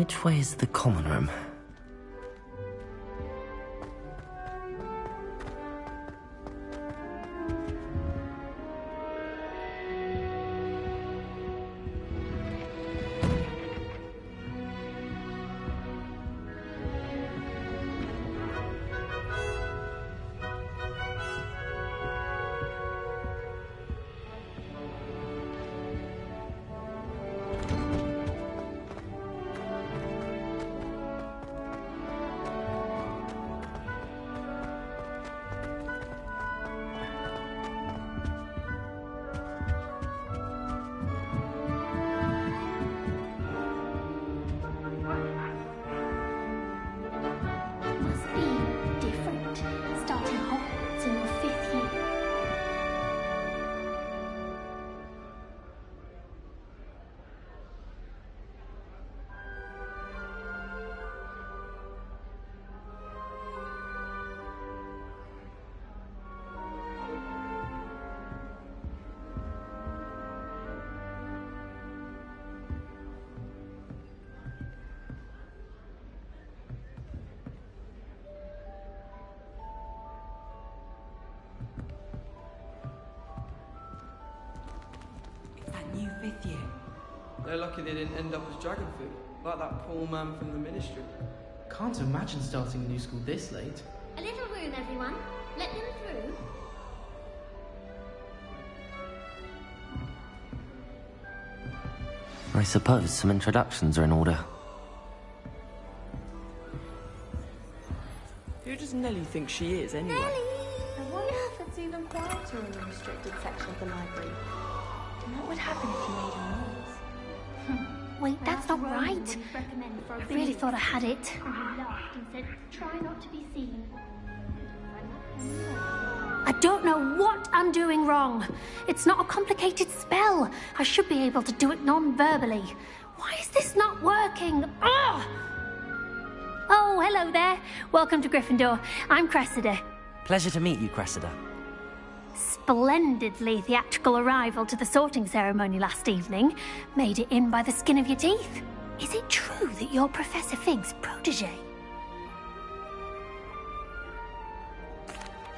Which way is the common room? New fifth year. They're lucky they didn't end up as dragon food, like that poor man from the ministry. Can't imagine starting a new school this late. A little room, everyone. Let them through. I suppose some introductions are in order. Who does Nellie think she is, anyway? I wonder if it's even quieter in the restricted section of the library. And what would happen if you made a noise? Wait, that's not right. I really thought I had it. And he laughed and said, try not to be seen. I don't know what I'm doing wrong. It's not a complicated spell. I should be able to do it non-verbally. Why is this not working? Ugh! Oh, hello there. Welcome to Gryffindor. I'm Cressida. Pleasure to meet you, Cressida. Splendidly theatrical arrival to the sorting ceremony last evening. Made it in by the skin of your teeth. Is it true that you're Professor Fig's protege?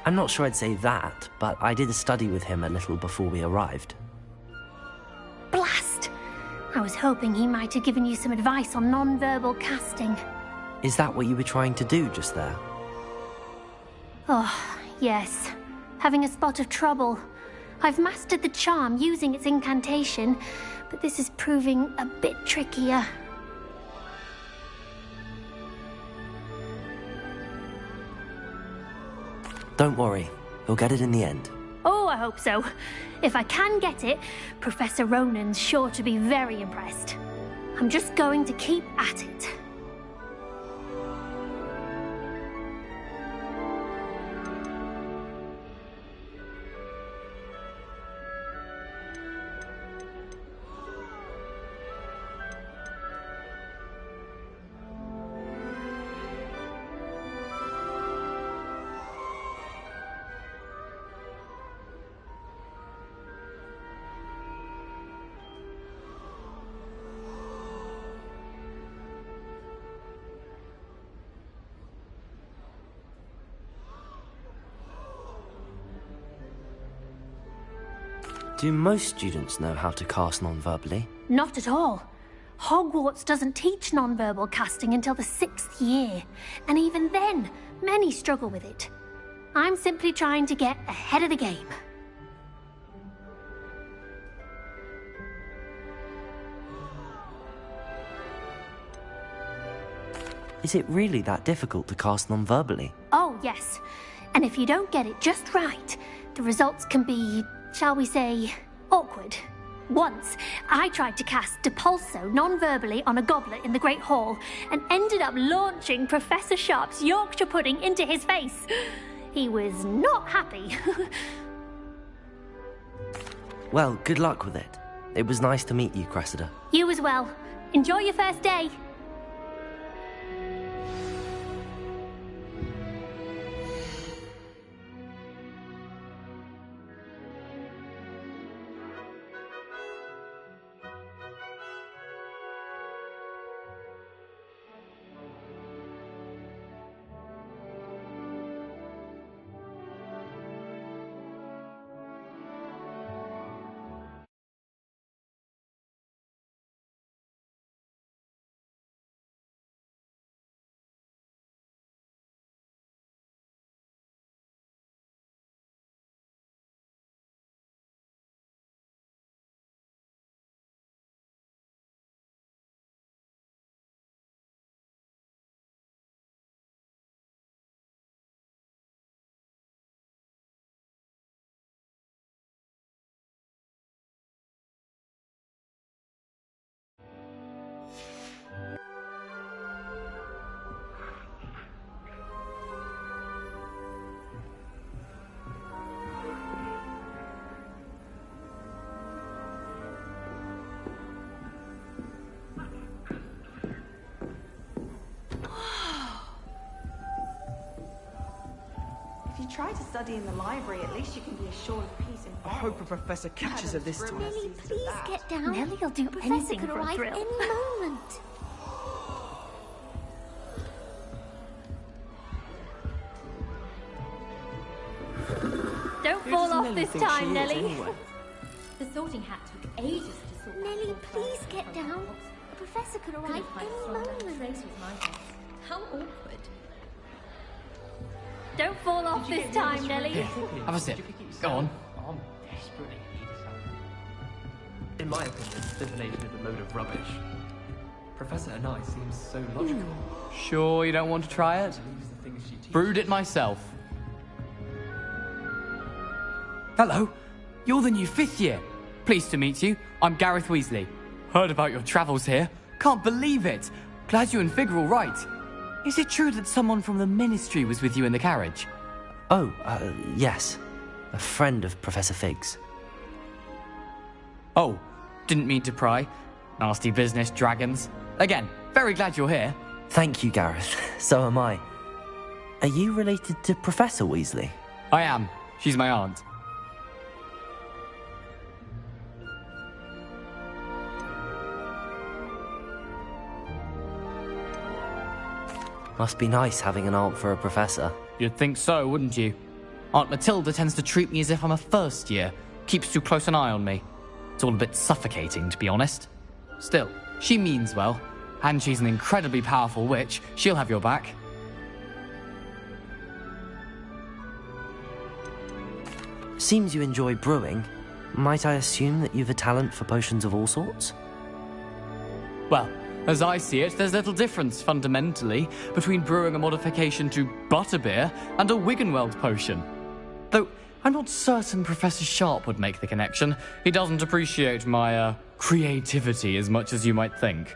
I'm not sure I'd say that, but I did study with him a little before we arrived. Blast! I was hoping he might have given you some advice on non-verbal casting. Is that what you were trying to do just there? Oh, yes. Having a spot of trouble. I've mastered the charm using its incantation, but this is proving a bit trickier. Don't worry, you'll get it in the end. Oh, I hope so. If I can get it, Professor Ronan's sure to be very impressed. I'm just going to keep at it. Do most students know how to cast non-verbally? Not at all. Hogwarts doesn't teach non-verbal casting until the 6th year, and even then, many struggle with it. I'm simply trying to get ahead of the game. Is it really that difficult to cast non-verbally? Oh, yes. And if you don't get it just right, the results can be, shall we say, awkward. Once, I tried to cast Depulso non-verbally on a goblet in the Great Hall and ended up launching Professor Sharp's Yorkshire pudding into his face. He was not happy. Well, good luck with it. It was nice to meet you, Cressida. You as well. Enjoy your first day. Try to study in the library. At least you can be assured of peace and I hope a professor catches her this time. Nelly, please get down. Nelly'll do anything for a thrill. Any moment. Don't fall off this time, Nelly. The sorting hat took ages to sort. Nelly, please get down. A professor could arrive any moment. How awkward. Don't fall off this time, Nelly. Have a sip. Go on. I'm desperately need something. In my opinion, the donation is a load of rubbish. Professor Anai seems so logical. Sure you don't want to try it? Believes the things she teaches. Brewed it myself. Hello. You're the new 5th year. Pleased to meet you. I'm Gareth Weasley. Heard about your travels here. Can't believe it. Glad you and Fig are all right. Is it true that someone from the Ministry was with you in the carriage? Oh, yes. A friend of Professor Fig's. Oh, didn't mean to pry. Nasty business, dragons. Again, very glad you're here. Thank you, Gareth. So am I. Are you related to Professor Weasley? I am. She's my aunt. Must be nice having an aunt for a professor. You'd think so, wouldn't you? Aunt Matilda tends to treat me as if I'm a first year. Keeps too close an eye on me. It's all a bit suffocating, to be honest. Still, she means well. And she's an incredibly powerful witch. She'll have your back. Seems you enjoy brewing. Might I assume that you've a talent for potions of all sorts? Well, as I see it, there's little difference, fundamentally, between brewing a modification to butterbeer and a Wiggenweld potion. Though, I'm not certain Professor Sharp would make the connection. He doesn't appreciate my, creativity as much as you might think.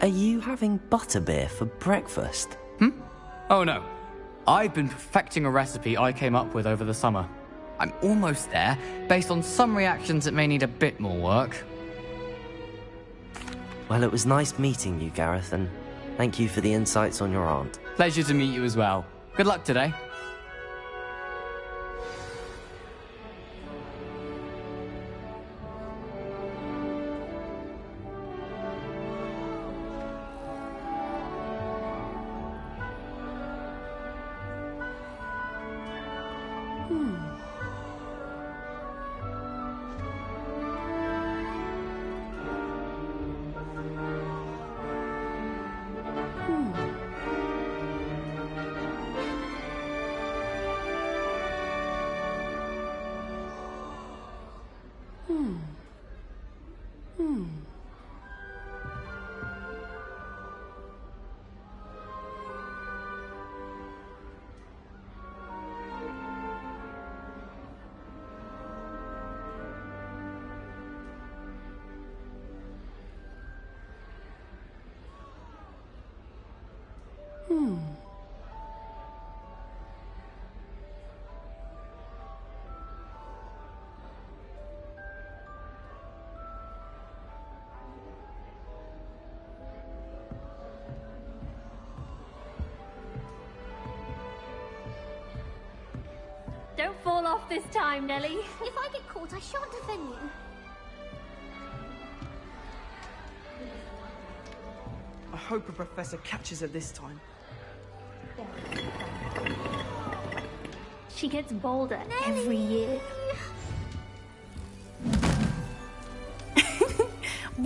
Are you having butterbeer for breakfast? Oh no. I've been perfecting a recipe I came up with over the summer. I'm almost there, based on some reactions that may need a bit more work. Well, it was nice meeting you, Gareth, and thank you for the insights on your aunt. Pleasure to meet you as well. Good luck today. Don't fall off this time, Nelly. If I get caught, I shan't offend you. I hope a professor catches her this time. She gets bolder every year.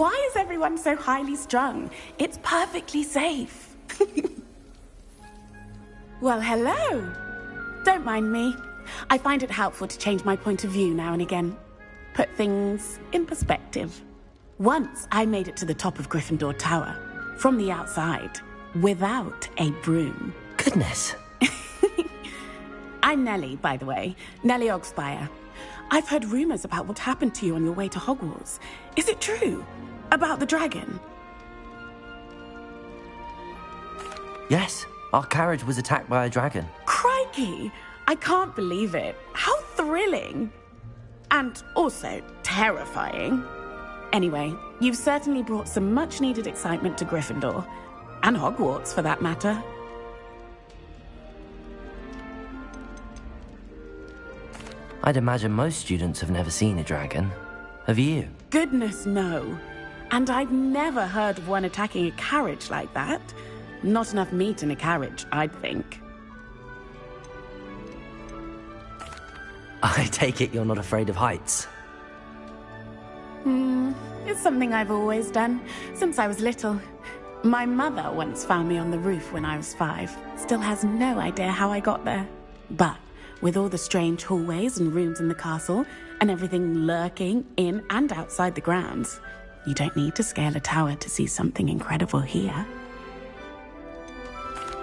Why is everyone so highly strung? It's perfectly safe. Well, hello. Don't mind me. I find it helpful to change my point of view now and again. Put things in perspective. Once I made it to the top of Gryffindor Tower, from the outside, without a broom. Goodness. I'm Nellie, by the way. Nellie Ogspire. I've heard rumors about what happened to you on your way to Hogwarts. Is it true? About the dragon? Yes, our carriage was attacked by a dragon. Crikey! I can't believe it. How thrilling! And also terrifying. Anyway, you've certainly brought some much-needed excitement to Gryffindor. And Hogwarts, for that matter. I'd imagine most students have never seen a dragon. Have you? Goodness, no. And I've never heard of one attacking a carriage like that. Not enough meat in a carriage, I'd think. I take it you're not afraid of heights. It's something I've always done, since I was little. My mother once found me on the roof when I was 5. Still has no idea how I got there. But with all the strange hallways and rooms in the castle, and everything lurking in and outside the grounds, you don't need to scale a tower to see something incredible here.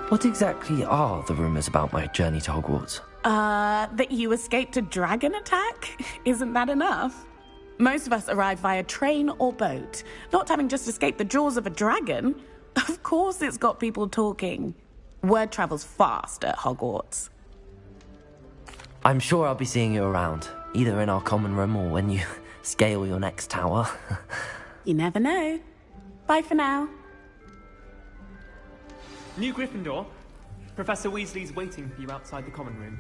What exactly are the rumors about my journey to Hogwarts? That you escaped a dragon attack? Isn't that enough? Most of us arrive via train or boat, not having just escaped the jaws of a dragon. Of course it's got people talking. Word travels fast at Hogwarts. I'm sure I'll be seeing you around, either in our common room or when you scale your next tower. You never know. Bye for now. New Gryffindor. Professor Weasley's waiting for you outside the common room.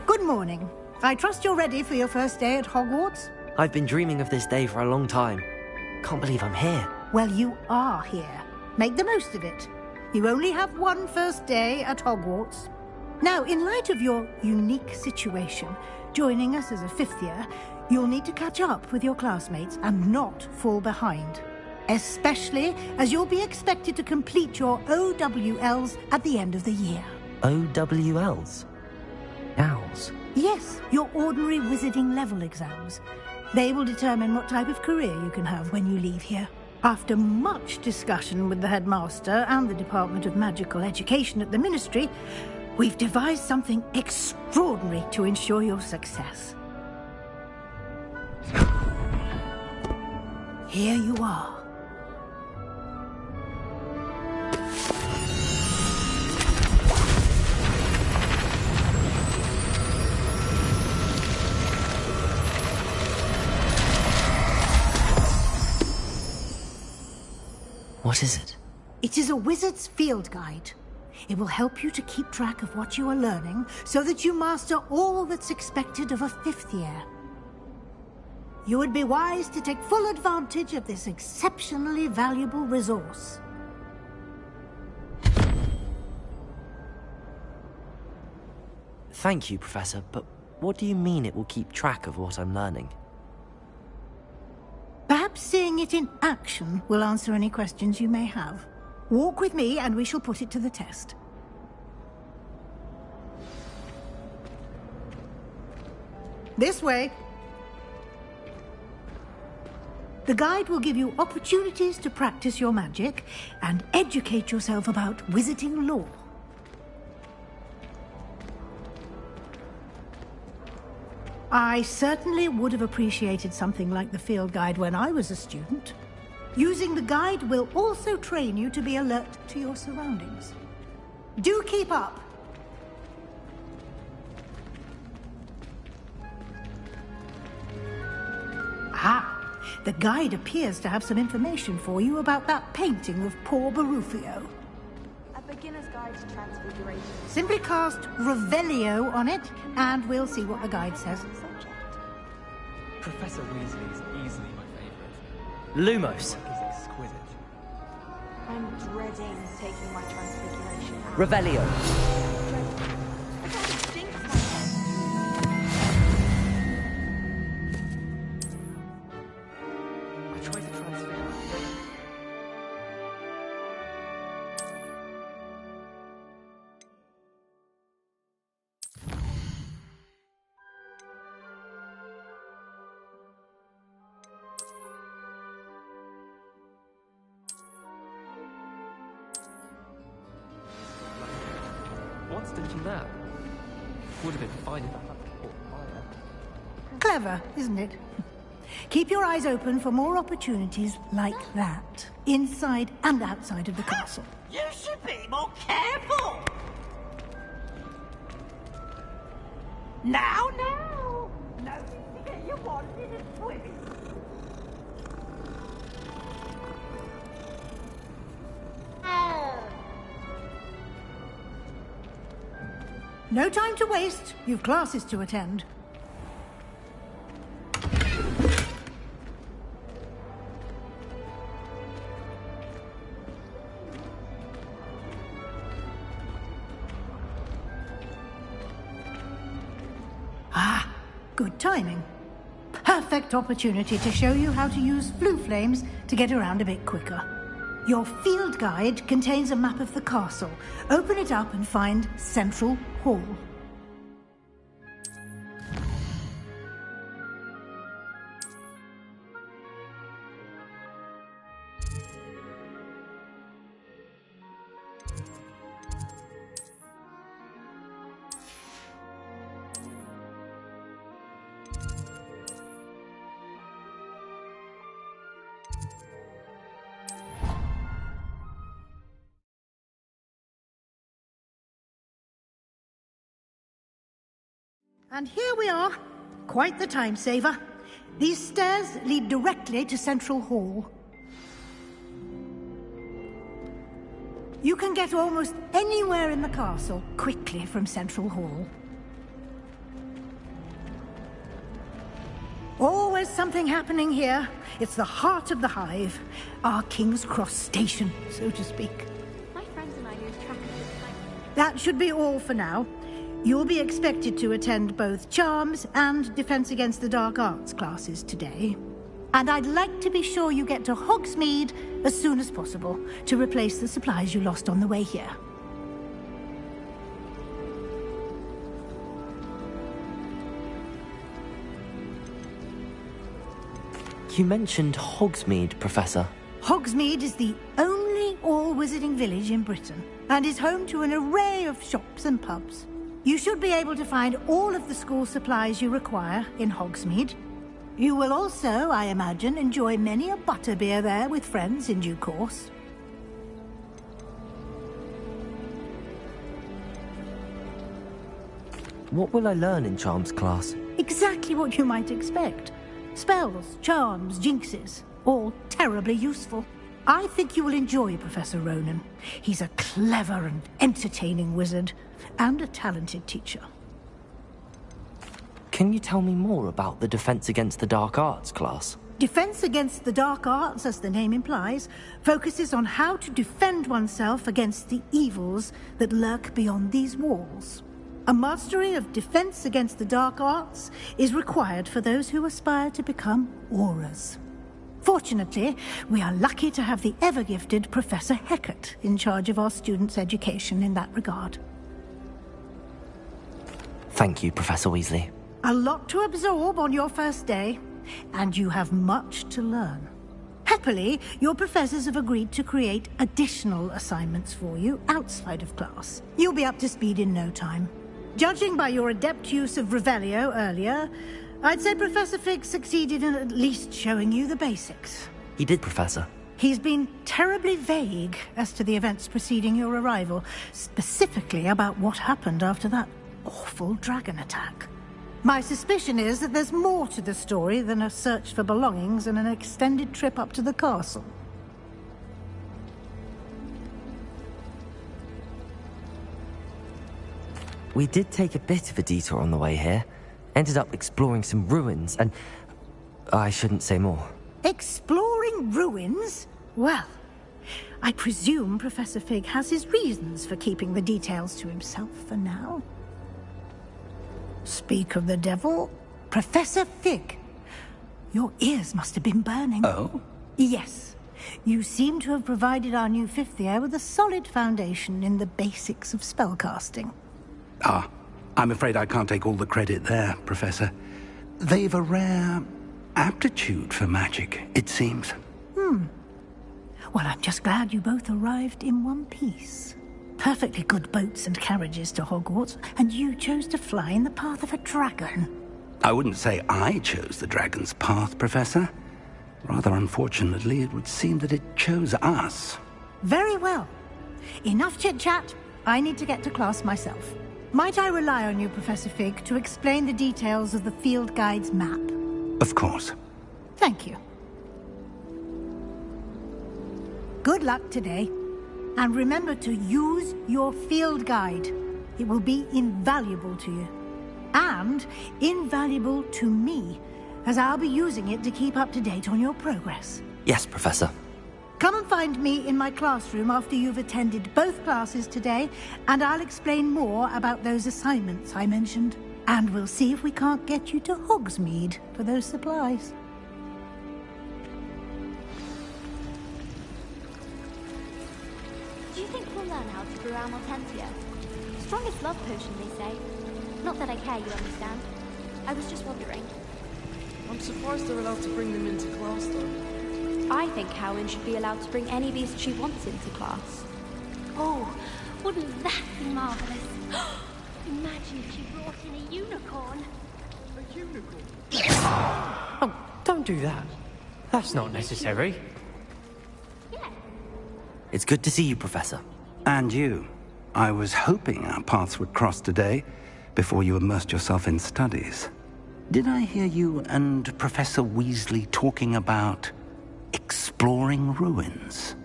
Good morning. I trust you're ready for your first day at Hogwarts? I've been dreaming of this day for a long time. Can't believe I'm here. Well, you are here. Make the most of it. You only have one first day at Hogwarts. Now, in light of your unique situation, joining us as a 5th year, you'll need to catch up with your classmates and not fall behind. Especially as you'll be expected to complete your OWLs at the end of the year. OWLs? Owls? Yes, your ordinary wizarding level exams. They will determine what type of career you can have when you leave here. After much discussion with the headmaster and the Department of Magical Education at the Ministry, we've devised something extraordinary to ensure your success. Here you are. What is it? It is a wizard's field guide. It will help you to keep track of what you are learning so that you master all that's expected of a 5th year. You would be wise to take full advantage of this exceptionally valuable resource. Thank you, Professor, but what do you mean it will keep track of what I'm learning? Perhaps seeing it in action will answer any questions you may have. Walk with me and we shall put it to the test. This way. The guide will give you opportunities to practice your magic and educate yourself about wizarding lore. I certainly would have appreciated something like the field guide when I was a student. Using the guide will also train you to be alert to your surroundings. Do keep up! Ah, the guide appears to have some information for you about that painting of poor Barufio. A beginner's guide to transfiguration. Simply cast Revelio on it, and we'll see what the guide says. Professor Weasley is easily my favourite. Lumos. Is exquisite. I'm dreading taking my transfiguration out. Revelio. I can't jinx myself. I tried to transfigure. What's deleting that? Would have been fine if I had caught fire. Clever, isn't it? Keep your eyes open for more opportunities like that, inside and outside of the castle. You should be more careful! Now! No need to get you wanted and swimming. No time to waste. You've classes to attend. Ah, good timing. Perfect opportunity to show you how to use flue flames to get around a bit quicker. Your field guide contains a map of the castle. Open it up and find Central Hall. And here we are. Quite the time saver. These stairs lead directly to Central Hall. You can get almost anywhere in the castle quickly from Central Hall. Always something happening here. It's the heart of the hive. Our King's Cross station, so to speak. My friends and I lose track of this place. That should be all for now. You'll be expected to attend both Charms and Defense Against the Dark Arts classes today. And I'd like to be sure you get to Hogsmeade as soon as possible to replace the supplies you lost on the way here. You mentioned Hogsmeade, Professor. Hogsmeade is the only all-wizarding village in Britain and is home to an array of shops and pubs. You should be able to find all of the school supplies you require in Hogsmeade. You will also, I imagine, enjoy many a butterbeer there with friends in due course. What will I learn in Charms class? Exactly what you might expect. Spells, charms, jinxes, all terribly useful. I think you will enjoy Professor Ronan. He's a clever and entertaining wizard, and a talented teacher. Can you tell me more about the Defense Against the Dark Arts class? Defense Against the Dark Arts, as the name implies, focuses on how to defend oneself against the evils that lurk beyond these walls. A mastery of Defense Against the Dark Arts is required for those who aspire to become auras. Fortunately, we are lucky to have the ever-gifted Professor Hecat in charge of our students' education in that regard. Thank you, Professor Weasley. A lot to absorb on your first day, and you have much to learn. Happily, your professors have agreed to create additional assignments for you outside of class. You'll be up to speed in no time. Judging by your adept use of Revelio earlier, I'd say Professor Fig succeeded in at least showing you the basics. He did, Professor. He's been terribly vague as to the events preceding your arrival, specifically about what happened after that awful dragon attack. My suspicion is that there's more to the story than a search for belongings and an extended trip up to the castle. We did take a bit of a detour on the way here. Ended up exploring some ruins and... I shouldn't say more. Exploring ruins? Well, I presume Professor Fig has his reasons for keeping the details to himself for now. Speak of the devil, Professor Fig. Your ears must have been burning. Oh? Yes. You seem to have provided our new fifth year with a solid foundation in the basics of spellcasting. Ah, I'm afraid I can't take all the credit there, Professor. They've a rare aptitude for magic, it seems. Well, I'm just glad you both arrived in one piece. Perfectly good boats and carriages to Hogwarts, and you chose to fly in the path of a dragon. I wouldn't say I chose the dragon's path, Professor. Rather unfortunately, it would seem that it chose us. Very well. Enough chit-chat. I need to get to class myself. Might I rely on you, Professor Fig, to explain the details of the field guide's map? Of course. Thank you. Good luck today. And remember to use your field guide. It will be invaluable to you. And invaluable to me, as I'll be using it to keep up to date on your progress. Yes, Professor. Come and find me in my classroom after you've attended both classes today, and I'll explain more about those assignments I mentioned. And we'll see if we can't get you to Hogsmeade for those supplies. Do you think we'll learn how to brew our Mortentia? Strongest love potion, they say. Not that I care, you understand. I was just wondering. I'm surprised they're allowed to bring them into class, though. I think Howin should be allowed to bring any beast she wants into class. Oh, wouldn't that be marvellous? Imagine if she brought in a unicorn. A unicorn? Oh, don't do that. That's not necessary. It's good to see you, Professor. And you. I was hoping our paths would cross today, before you immersed yourself in studies. Did I hear you and Professor Weasley talking about exploring ruins?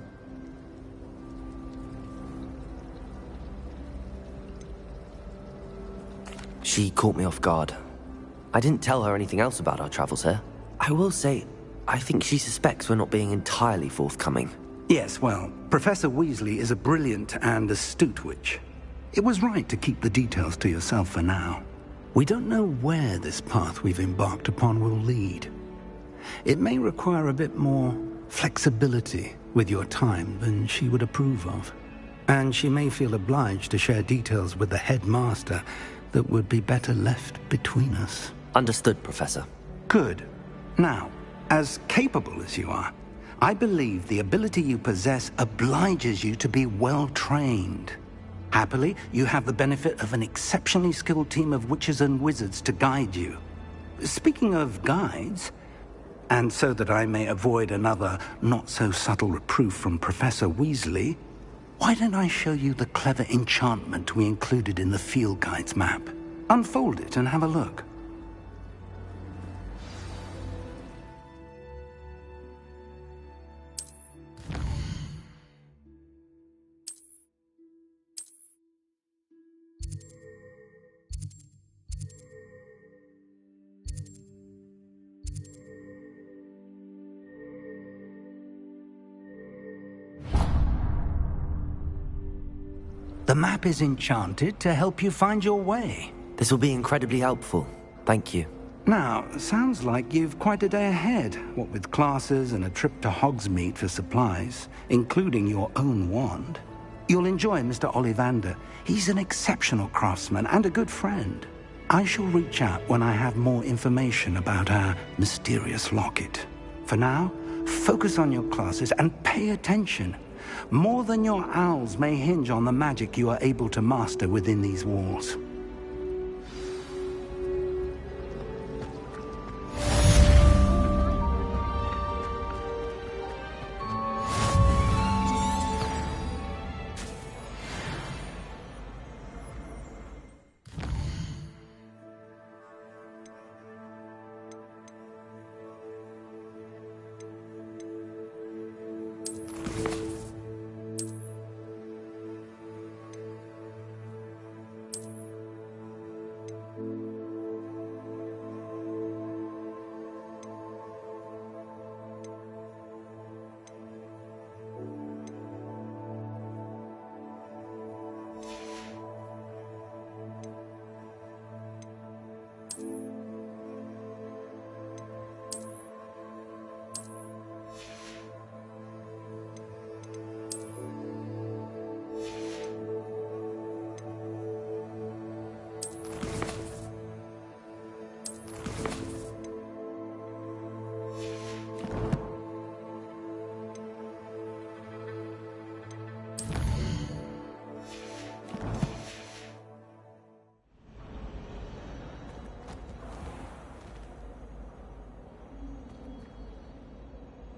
She caught me off guard. I didn't tell her anything else about our travels here. I will say, I think she suspects we're not being entirely forthcoming. Yes, well, Professor Weasley is a brilliant and astute witch. It was right to keep the details to yourself for now. We don't know where this path we've embarked upon will lead. It may require a bit more flexibility with your time than she would approve of. And she may feel obliged to share details with the headmaster that would be better left between us. Understood, Professor. Good. Now, as capable as you are, I believe the ability you possess obliges you to be well-trained. Happily, you have the benefit of an exceptionally skilled team of witches and wizards to guide you. Speaking of guides, and so that I may avoid another not-so-subtle reproof from Professor Weasley, why don't I show you the clever enchantment we included in the field guide's map? Unfold it and have a look. The map is enchanted to help you find your way. This will be incredibly helpful. Thank you. Now, sounds like you've quite a day ahead, what with classes and a trip to Hogsmeade for supplies, including your own wand. You'll enjoy Mr. Ollivander. He's an exceptional craftsman and a good friend. I shall reach out when I have more information about our mysterious locket. For now, focus on your classes and pay attention. More than your owls may hinge on the magic you are able to master within these walls.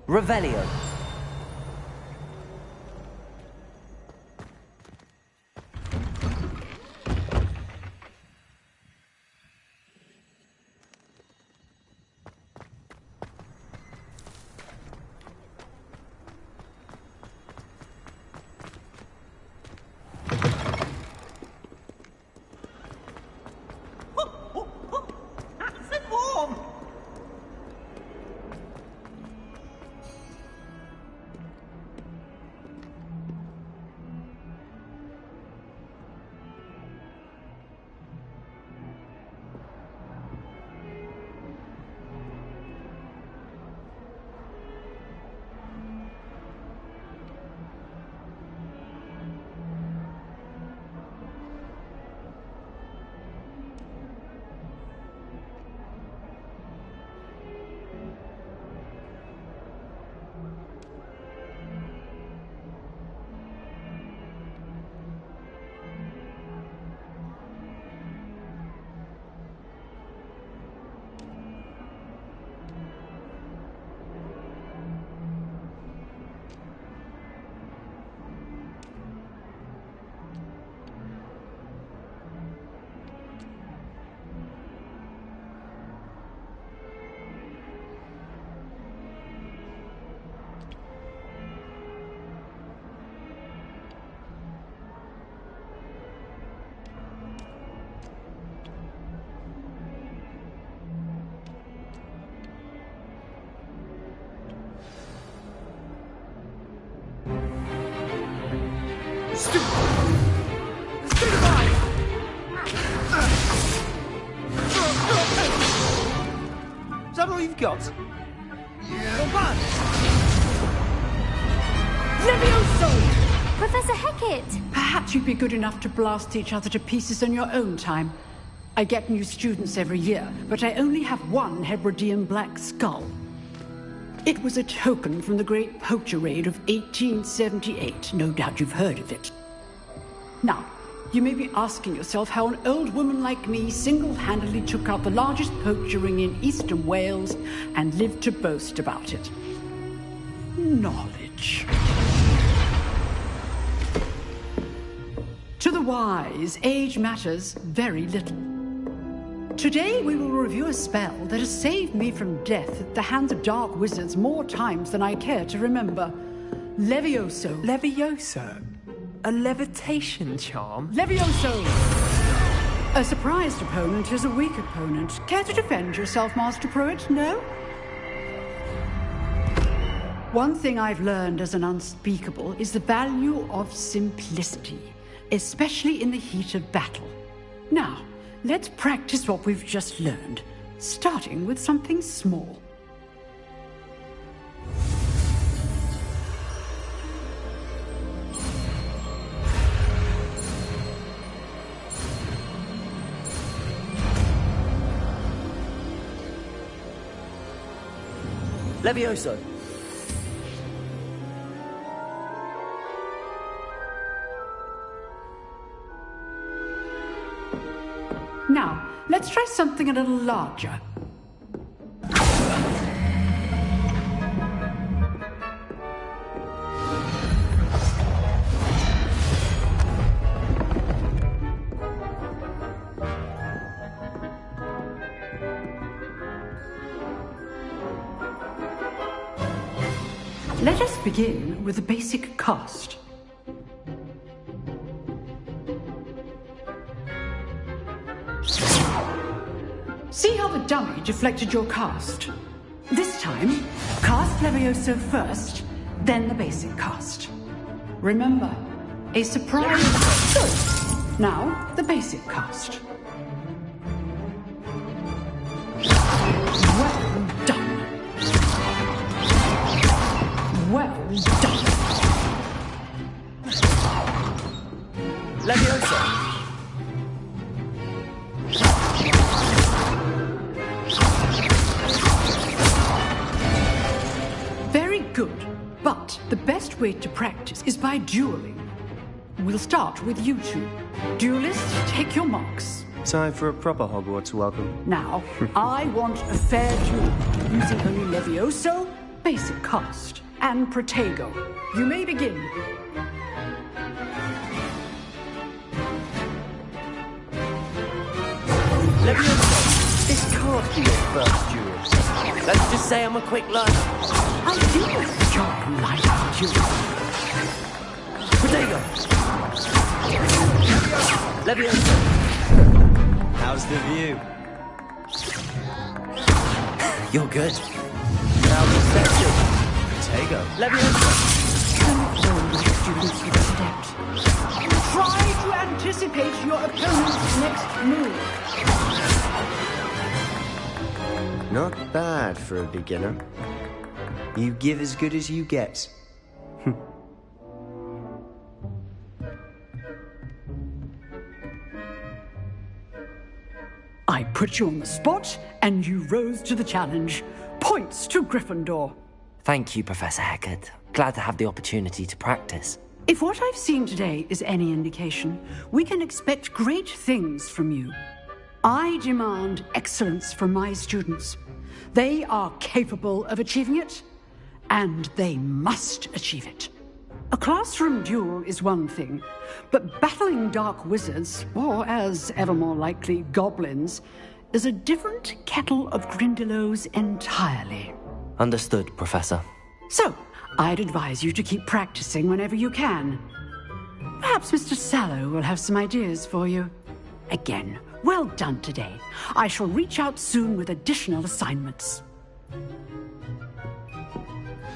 Revelio. Is that all you've got? Not bad. Levioso! Professor Hecat! Perhaps you'd be good enough to blast each other to pieces on your own time. I get new students every year, but I only have one Hebridean black skull. It was a token from the Great Poacher Raid of 1878. No doubt you've heard of it. Now, you may be asking yourself how an old woman like me single-handedly took out the largest poacher ring in eastern Wales and lived to boast about it. Knowledge. To the wise, age matters very little. Today we will review a spell that has saved me from death at the hands of dark wizards more times than I care to remember. Levioso. Levioso? A levitation charm? Levioso! A surprised opponent is a weak opponent. Care to defend yourself, Master Pruitt? No? One thing I've learned as an unspeakable is the value of simplicity, especially in the heat of battle. Now, let's practice what we've just learned, starting with something small. Levioso. Now, let's try something a little larger. Let us begin with the basic cast. See how the dummy deflected your cast? This time, cast Levioso first, then the basic cast. Remember, a surprise. Good. Now, the basic cast. Well done. Well done. Levioso. Very good, but the best way to practice is by dueling. We'll start with you two. Duelists, take your marks. Time for a proper Hogwarts welcome. Now, I want a fair duel, using only Levioso basic cast and Protego. You may begin. This can't be your first duel. Let's just say I'm a quick learner. I do a job like you. Protego! Leviosa! How's the view? You're good. How's the section? Protego. Leviosa! Students accept. Try to anticipate your opponent's next move. Not bad for a beginner. You give as good as you get. I put you on the spot, and you rose to the challenge. Points to Gryffindor. Thank you, Professor Hecat. Glad to have the opportunity to practice. If what I've seen today is any indication, we can expect great things from you. I demand excellence from my students. They are capable of achieving it, and they must achieve it. A classroom duel is one thing, but battling dark wizards, or as ever more likely, goblins, is a different kettle of Grindylows entirely. Understood, Professor. So, I'd advise you to keep practicing whenever you can. Perhaps Mr. Sallow will have some ideas for you. Again, well done today. I shall reach out soon with additional assignments.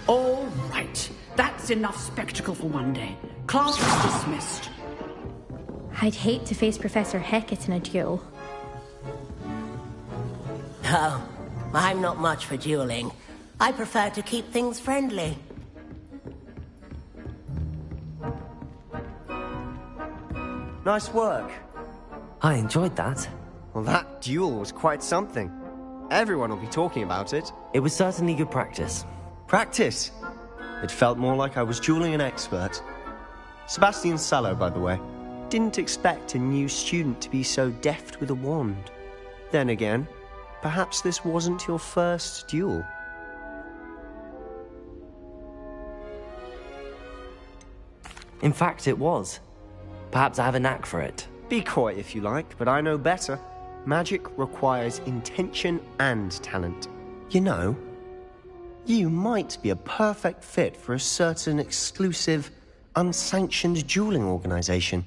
All right. That's enough spectacle for one day. Class is dismissed. I'd hate to face Professor Hecat in a duel. Oh, I'm not much for dueling. I prefer to keep things friendly. Nice work. I enjoyed that. Well, that duel was quite something. Everyone will be talking about it. It was certainly good practice. Practice? It felt more like I was dueling an expert. Sebastian Sallow, by the way. Didn't expect a new student to be so deft with a wand. Then again, perhaps this wasn't your first duel. In fact, it was. Perhaps I have a knack for it. Be coy if you like, but I know better. Magic requires intention and talent. You know, you might be a perfect fit for a certain exclusive, unsanctioned dueling organization.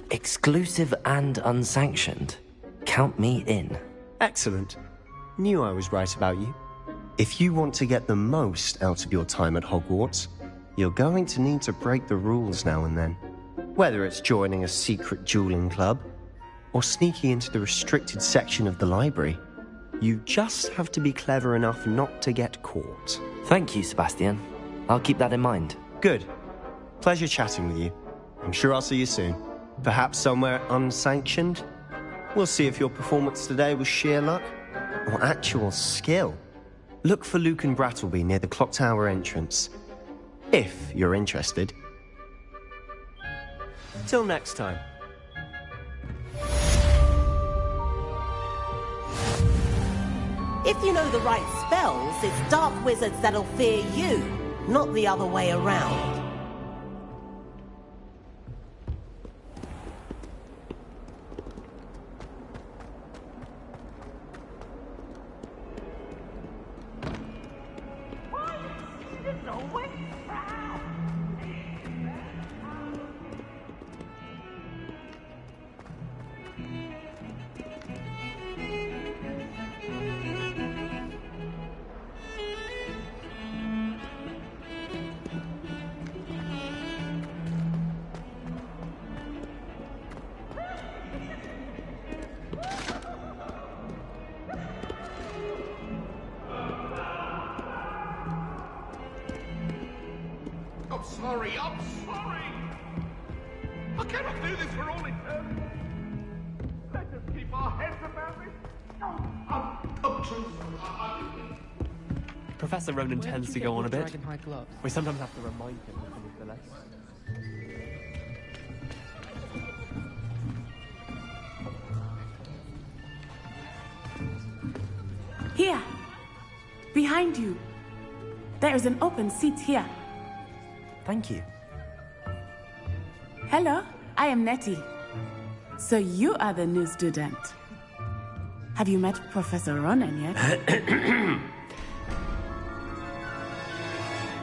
Exclusive and unsanctioned? Count me in. Excellent. Knew I was right about you. If you want to get the most out of your time at Hogwarts, you're going to need to break the rules now and then. Whether it's joining a secret dueling club, or sneaking into the restricted section of the library, you just have to be clever enough not to get caught. Thank you, Sebastian. I'll keep that in mind. Good. Pleasure chatting with you. I'm sure I'll see you soon. Perhaps somewhere unsanctioned? We'll see if your performance today was sheer luck, or actual skill. Look for Luke and Brattleby near the clock tower entrance, if you're interested. Till next time. If you know the right spells, it's dark wizards that'll fear you, not the other way around. I'm sorry! I cannot do this for all eternity! Let us keep our heads about it! I'm truly sorry. Professor Ronan tends to go on a bit. We sometimes have to remind him to finish the lesson. Here, Behind you. There is an open seat here. Thank you. Hello, I am Nettie. So you are the new student. Have you met Professor Ronan yet?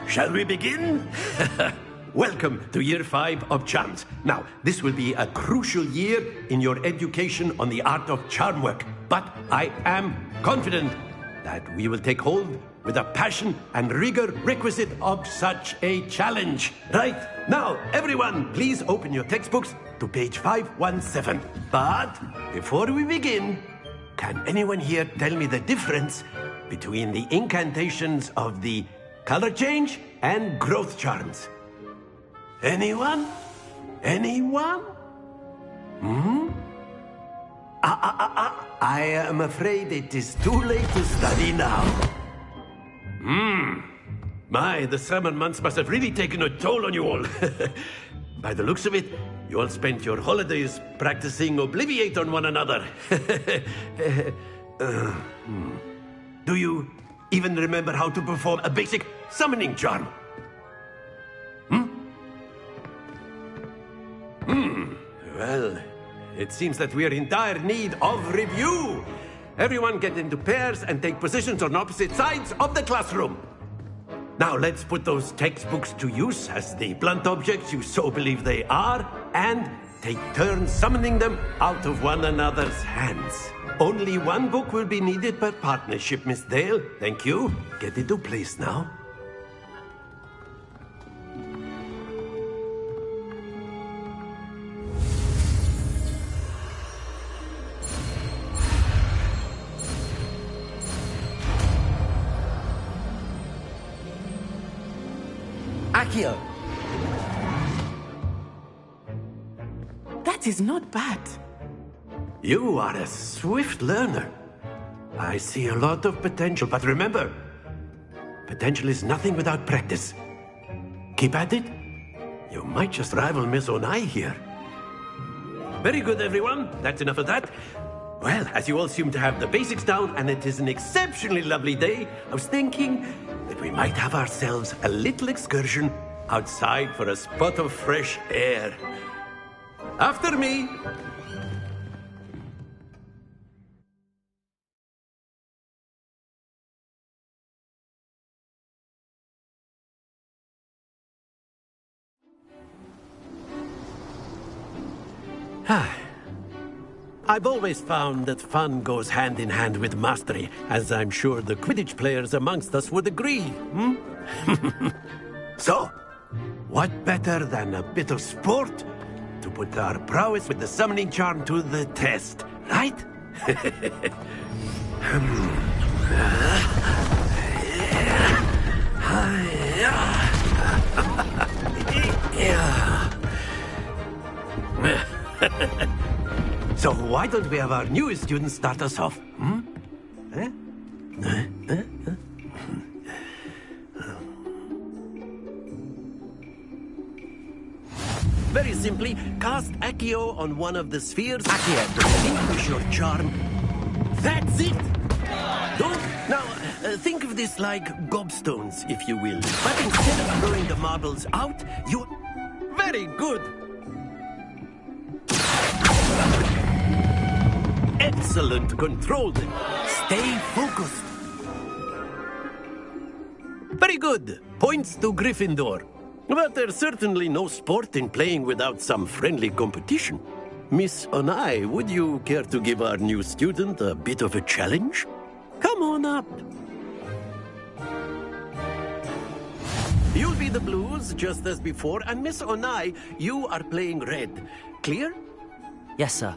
Shall we begin? Welcome to Year 5 of Charms. Now, this will be a crucial year in your education on the art of charm work. But I am confident that we will take hold with the passion and rigor requisite of such a challenge. Right, now, everyone, please open your textbooks to page 517. But before we begin, can anyone here tell me the difference between the incantations of the color change and growth charms? Anyone? Anyone? I am afraid it is too late to study now. My, the summer months must have really taken a toll on you all. By the looks of it, you all spent your holidays practicing Obliviate on one another. Do you even remember how to perform a basic summoning charm? Well, it seems that we are in dire need of review. Everyone get into pairs and take positions on opposite sides of the classroom. Now let's put those textbooks to use as the blunt objects you so believe they are, and take turns summoning them out of one another's hands. Only one book will be needed per partnership, Miss Dale. Thank you. Get into place now. Accio! That is not bad. You are a swift learner. I see a lot of potential, but remember, potential is nothing without practice. Keep at it. You might just rival Miss Onai here. Very good, everyone. That's enough of that. Well, as you all seem to have the basics down, and it is an exceptionally lovely day, I was thinking that we might have ourselves a little excursion outside for a spot of fresh air. After me. I've always found that fun goes hand in hand with mastery, as I'm sure the Quidditch players amongst us would agree, So, what better than a bit of sport to put our prowess with the summoning charm to the test, right? So why don't we have our newest student start us off? Very simply, cast Accio on one of the spheres. Accio, relinquish your charm. That's it! Don't... Now, think of this like gobstones, if you will. But instead of throwing the marbles out, you... Very good! Excellent. Control them. Stay focused. Very good. Points to Gryffindor. But there's certainly no sport in playing without some friendly competition. Miss Onai, would you care to give our new student a bit of a challenge? Come on up. You'll be the blues, just as before, and Miss Onai, you are playing red. Clear? Yes, sir.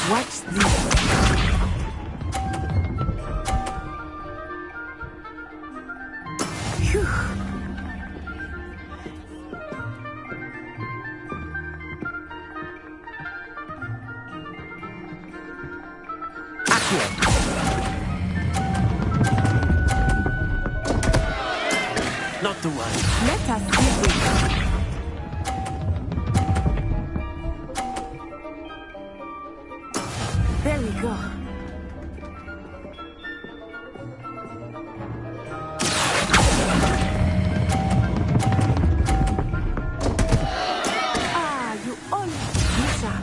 Watch this. Phew. Not to worry. Let us give it. go. You all Lisa.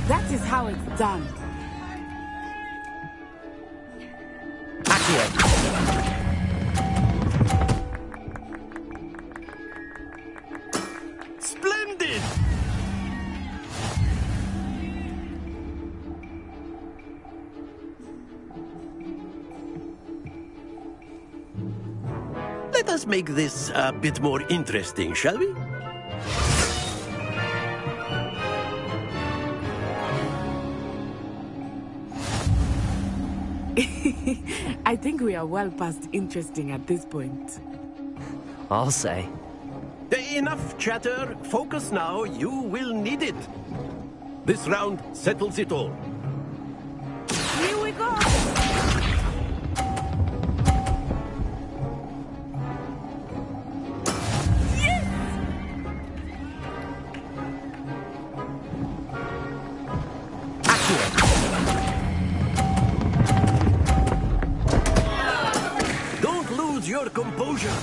That is how it's done. Splendid! Let us make this a bit more interesting, shall we? I think we are well past interesting at this point. I'll say. Enough chatter. Focus now. You will need it. This round settles it all. Here we go! Don't lose your composure.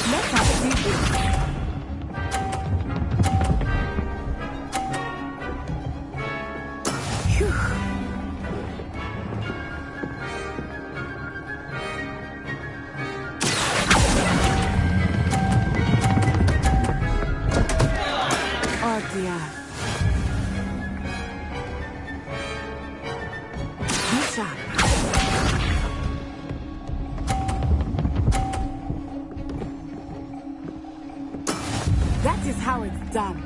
Let us see this. Phew. Oh dear. Be sharp. That is how it's done.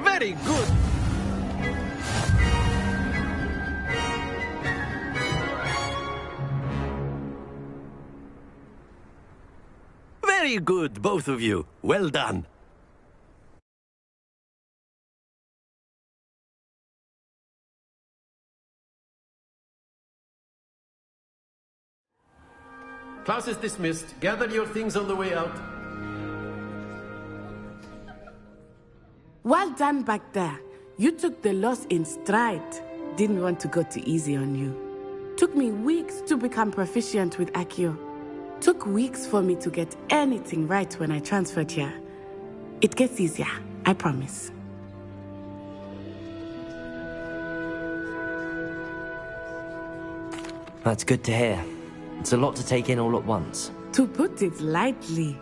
Very good. Very good, both of you. Well done. Class is dismissed. Gather your things on the way out. Well done back there. You took the loss in stride. Didn't want to go too easy on you. Took me weeks to become proficient with Accio. Took weeks for me to get anything right when I transferred here. It gets easier, I promise. That's good to hear. It's a lot to take in all at once. To put it lightly,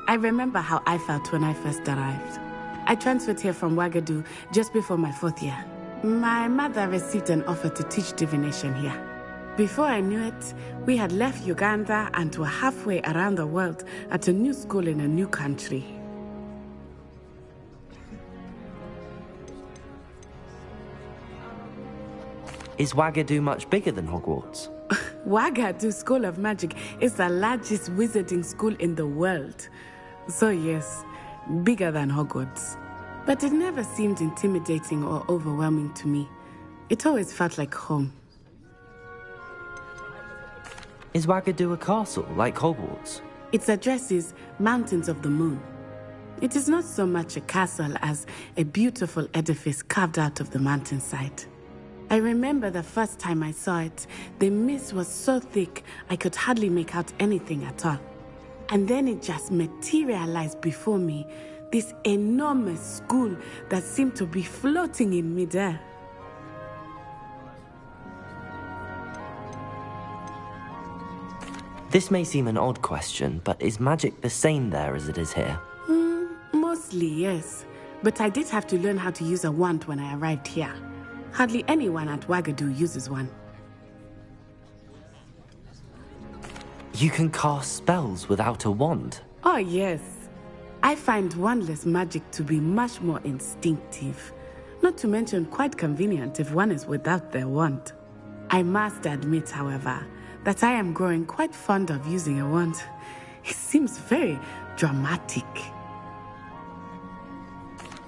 I remember how I felt when I first arrived. I transferred here from Ouagadougou just before my 4th year. My mother received an offer to teach divination here. Before I knew it, we had left Uganda and were halfway around the world at a new school in a new country. Is Ouagadougou much bigger than Hogwarts? Ouagadougou School of Magic is the largest wizarding school in the world. So yes, bigger than Hogwarts. But it never seemed intimidating or overwhelming to me. It always felt like home. Is Ouagadougou a castle, like Hogwarts? Its address is Mountains of the Moon. It is not so much a castle as a beautiful edifice carved out of the mountainside. I remember the first time I saw it, the mist was so thick I could hardly make out anything at all. And then it just materialized before me, this enormous school that seemed to be floating in midair. This may seem an odd question, but is magic the same there as it is here? Mostly, yes. But I did have to learn how to use a wand when I arrived here. Hardly anyone at Ouagadougou uses one. You can cast spells without a wand? Oh, yes. I find wandless magic to be much more instinctive. Not to mention quite convenient if one is without their wand. I must admit, however, that I am growing quite fond of using a wand. It seems very dramatic.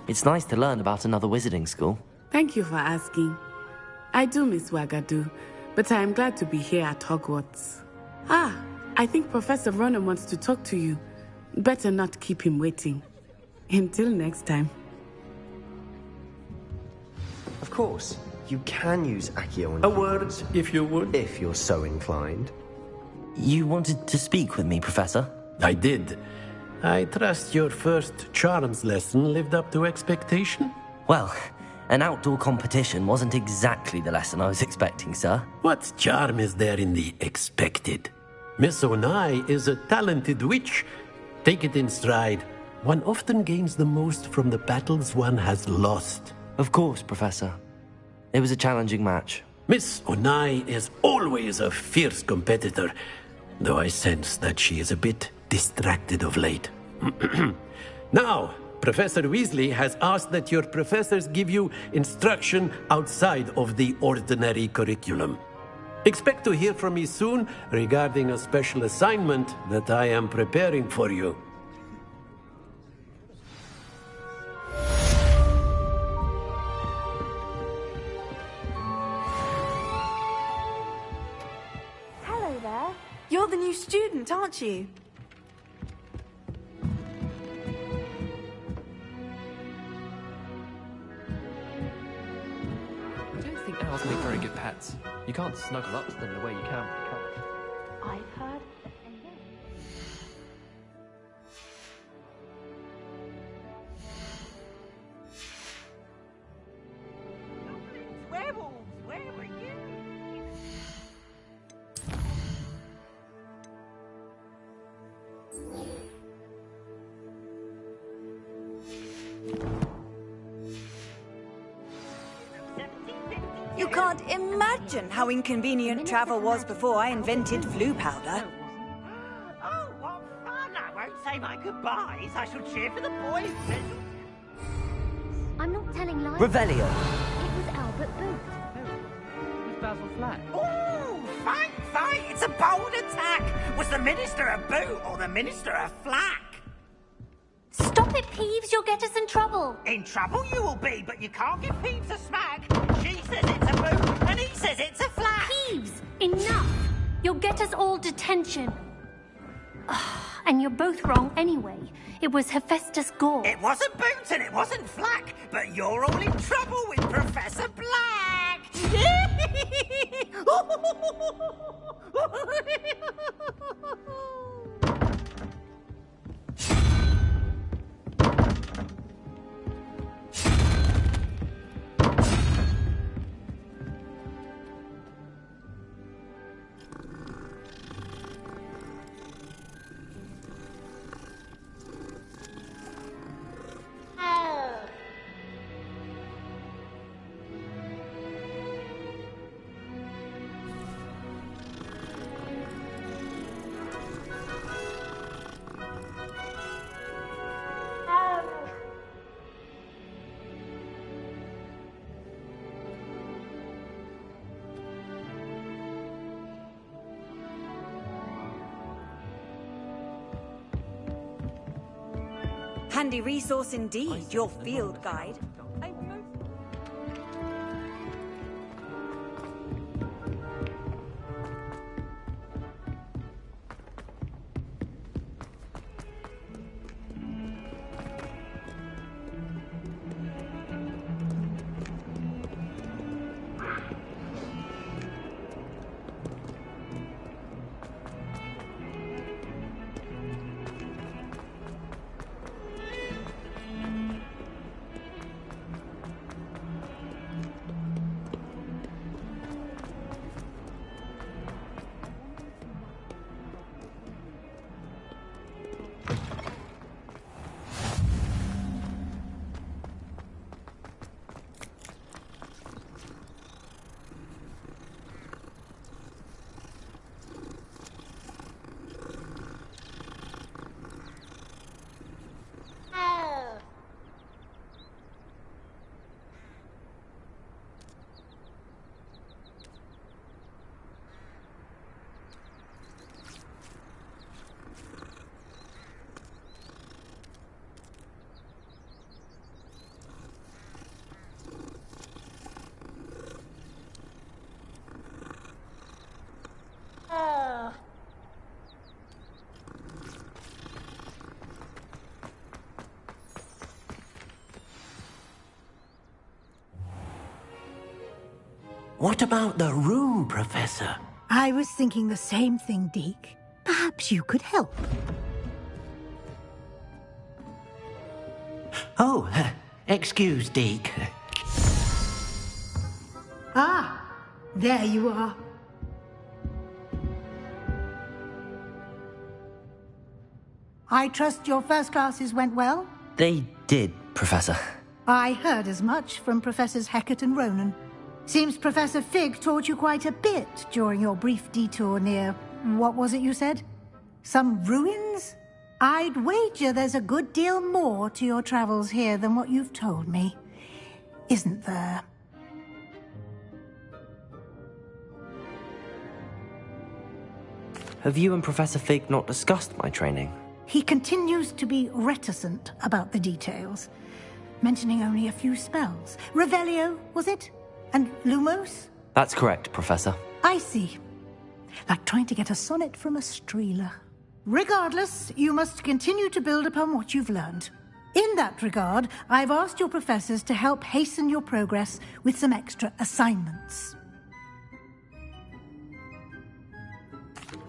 It's nice to learn about another wizarding school. Thank you for asking. I do miss Wagadu, but I am glad to be here at Hogwarts. Ah, I think Professor Ronan wants to talk to you. Better not keep him waiting. Until next time. Of course, you can use Accio and... A word, if you would. If you're so inclined. You wanted to speak with me, Professor? I did. I trust your first charms lesson lived up to expectation? Well, an outdoor competition wasn't exactly the lesson I was expecting, sir. What charm is there in the expected? Miss Onai is a talented witch. Take it in stride. One often gains the most from the battles one has lost. Of course, Professor. It was a challenging match. Miss Onai is always a fierce competitor, though I sense that she is a bit distracted of late. Now, Professor Weasley has asked that your professors give you instruction outside of the ordinary curriculum. Expect to hear from me soon regarding a special assignment that I am preparing for you. Hello there. You're the new student, aren't you? I don't think owls make very good pets. You can't snuggle up to them the way you can with a cat. I've heard. Werewolves, where were you? You can't imagine how inconvenient travel was before I invented flu powder. Oh, what fun! I won't say my goodbyes. I shall cheer for the boys. I'm not telling lies. Revelio. It was Albert Booth. Who's Basil Flack? Oh, fight, fight! It's a bold attack. Was the Minister a boot or the Minister a flack? Stop it, Peeves. You'll get us in trouble. In trouble you will be, but you can't give Peeves a smack. She says it's a boot, and he says it's a flack. Peeves, enough. You'll get us all detention. And you're both wrong anyway. It was Hephaestus Gore. It wasn't boot and it wasn't flack, but you're all in trouble with Professor Black. Handy resource indeed, your field guide. What about the room, Professor? I was thinking the same thing, Deke. Perhaps you could help. Oh, excuse, Deke. Ah, there you are. I trust your first classes went well? They did, Professor. I heard as much from Professors Hecat and Ronan. Seems Professor Fig taught you quite a bit during your brief detour near... what was it you said? Some ruins? I'd wager there's a good deal more to your travels here than what you've told me. Isn't there? Have you and Professor Fig not discussed my training? He continues to be reticent about the details, mentioning only a few spells. Revelio, was it? And Lumos? That's correct, Professor. I see. Like trying to get a sonnet from a streeler. Regardless, you must continue to build upon what you've learned. In that regard, I've asked your professors to help hasten your progress with some extra assignments.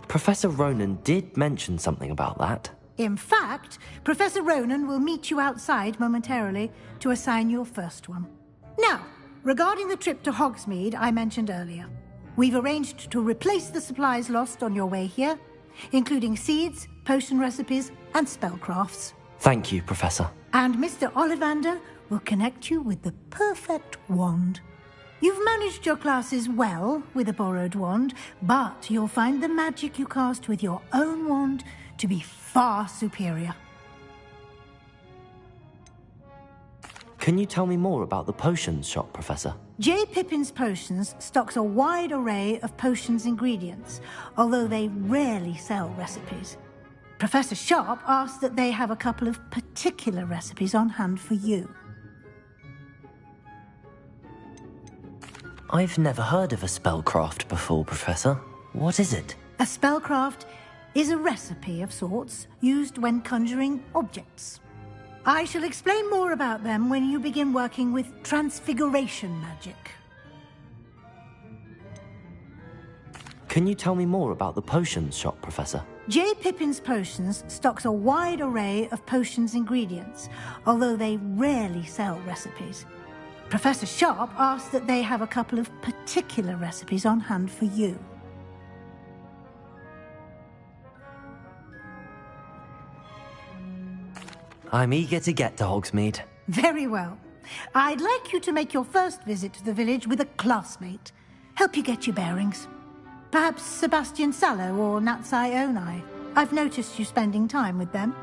Professor Ronan did mention something about that. In fact, Professor Ronan will meet you outside momentarily to assign your first one. Now, regarding the trip to Hogsmeade I mentioned earlier, we've arranged to replace the supplies lost on your way here, including seeds, potion recipes, and spellcrafts. Thank you, Professor. And Mr. Ollivander will connect you with the perfect wand. You've managed your classes well with a borrowed wand, but you'll find the magic you cast with your own wand to be far superior. Can you tell me more about the potions shop, Professor? J. Pippin's Potions stocks a wide array of potions ingredients, although they rarely sell recipes. Professor Sharp asked that they have a couple of particular recipes on hand for you. I've never heard of a spellcraft before, Professor. What is it? A spellcraft is a recipe of sorts used when conjuring objects. I shall explain more about them when you begin working with transfiguration magic. Can you tell me more about the potions shop, Professor? J. Pippin's Potions stocks a wide array of potions ingredients, although they rarely sell recipes. Professor Sharp asked that they have a couple of particular recipes on hand for you. I'm eager to get to Hogsmeade. Very well. I'd like you to make your first visit to the village with a classmate. Help you get your bearings. Perhaps Sebastian Sallow or Natsai Onai. I've noticed you spending time with them.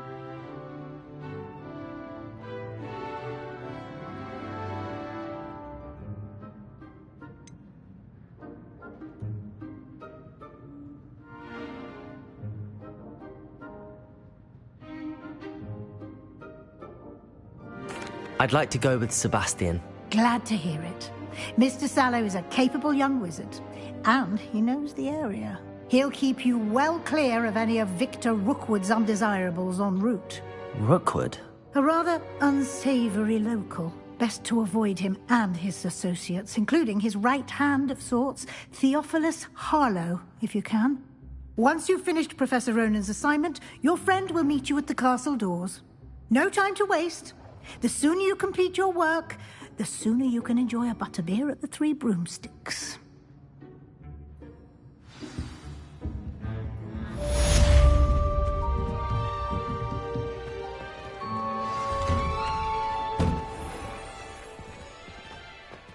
I'd like to go with Sebastian. Glad to hear it. Mr. Sallow is a capable young wizard, and he knows the area. He'll keep you well clear of any of Victor Rookwood's undesirables en route. Rookwood? A rather unsavory local. Best to avoid him and his associates, including his right hand of sorts, Theophilus Harlow, if you can. Once you've finished Professor Ronan's assignment, your friend will meet you at the castle doors. No time to waste. The sooner you complete your work, the sooner you can enjoy a butterbeer at the Three Broomsticks.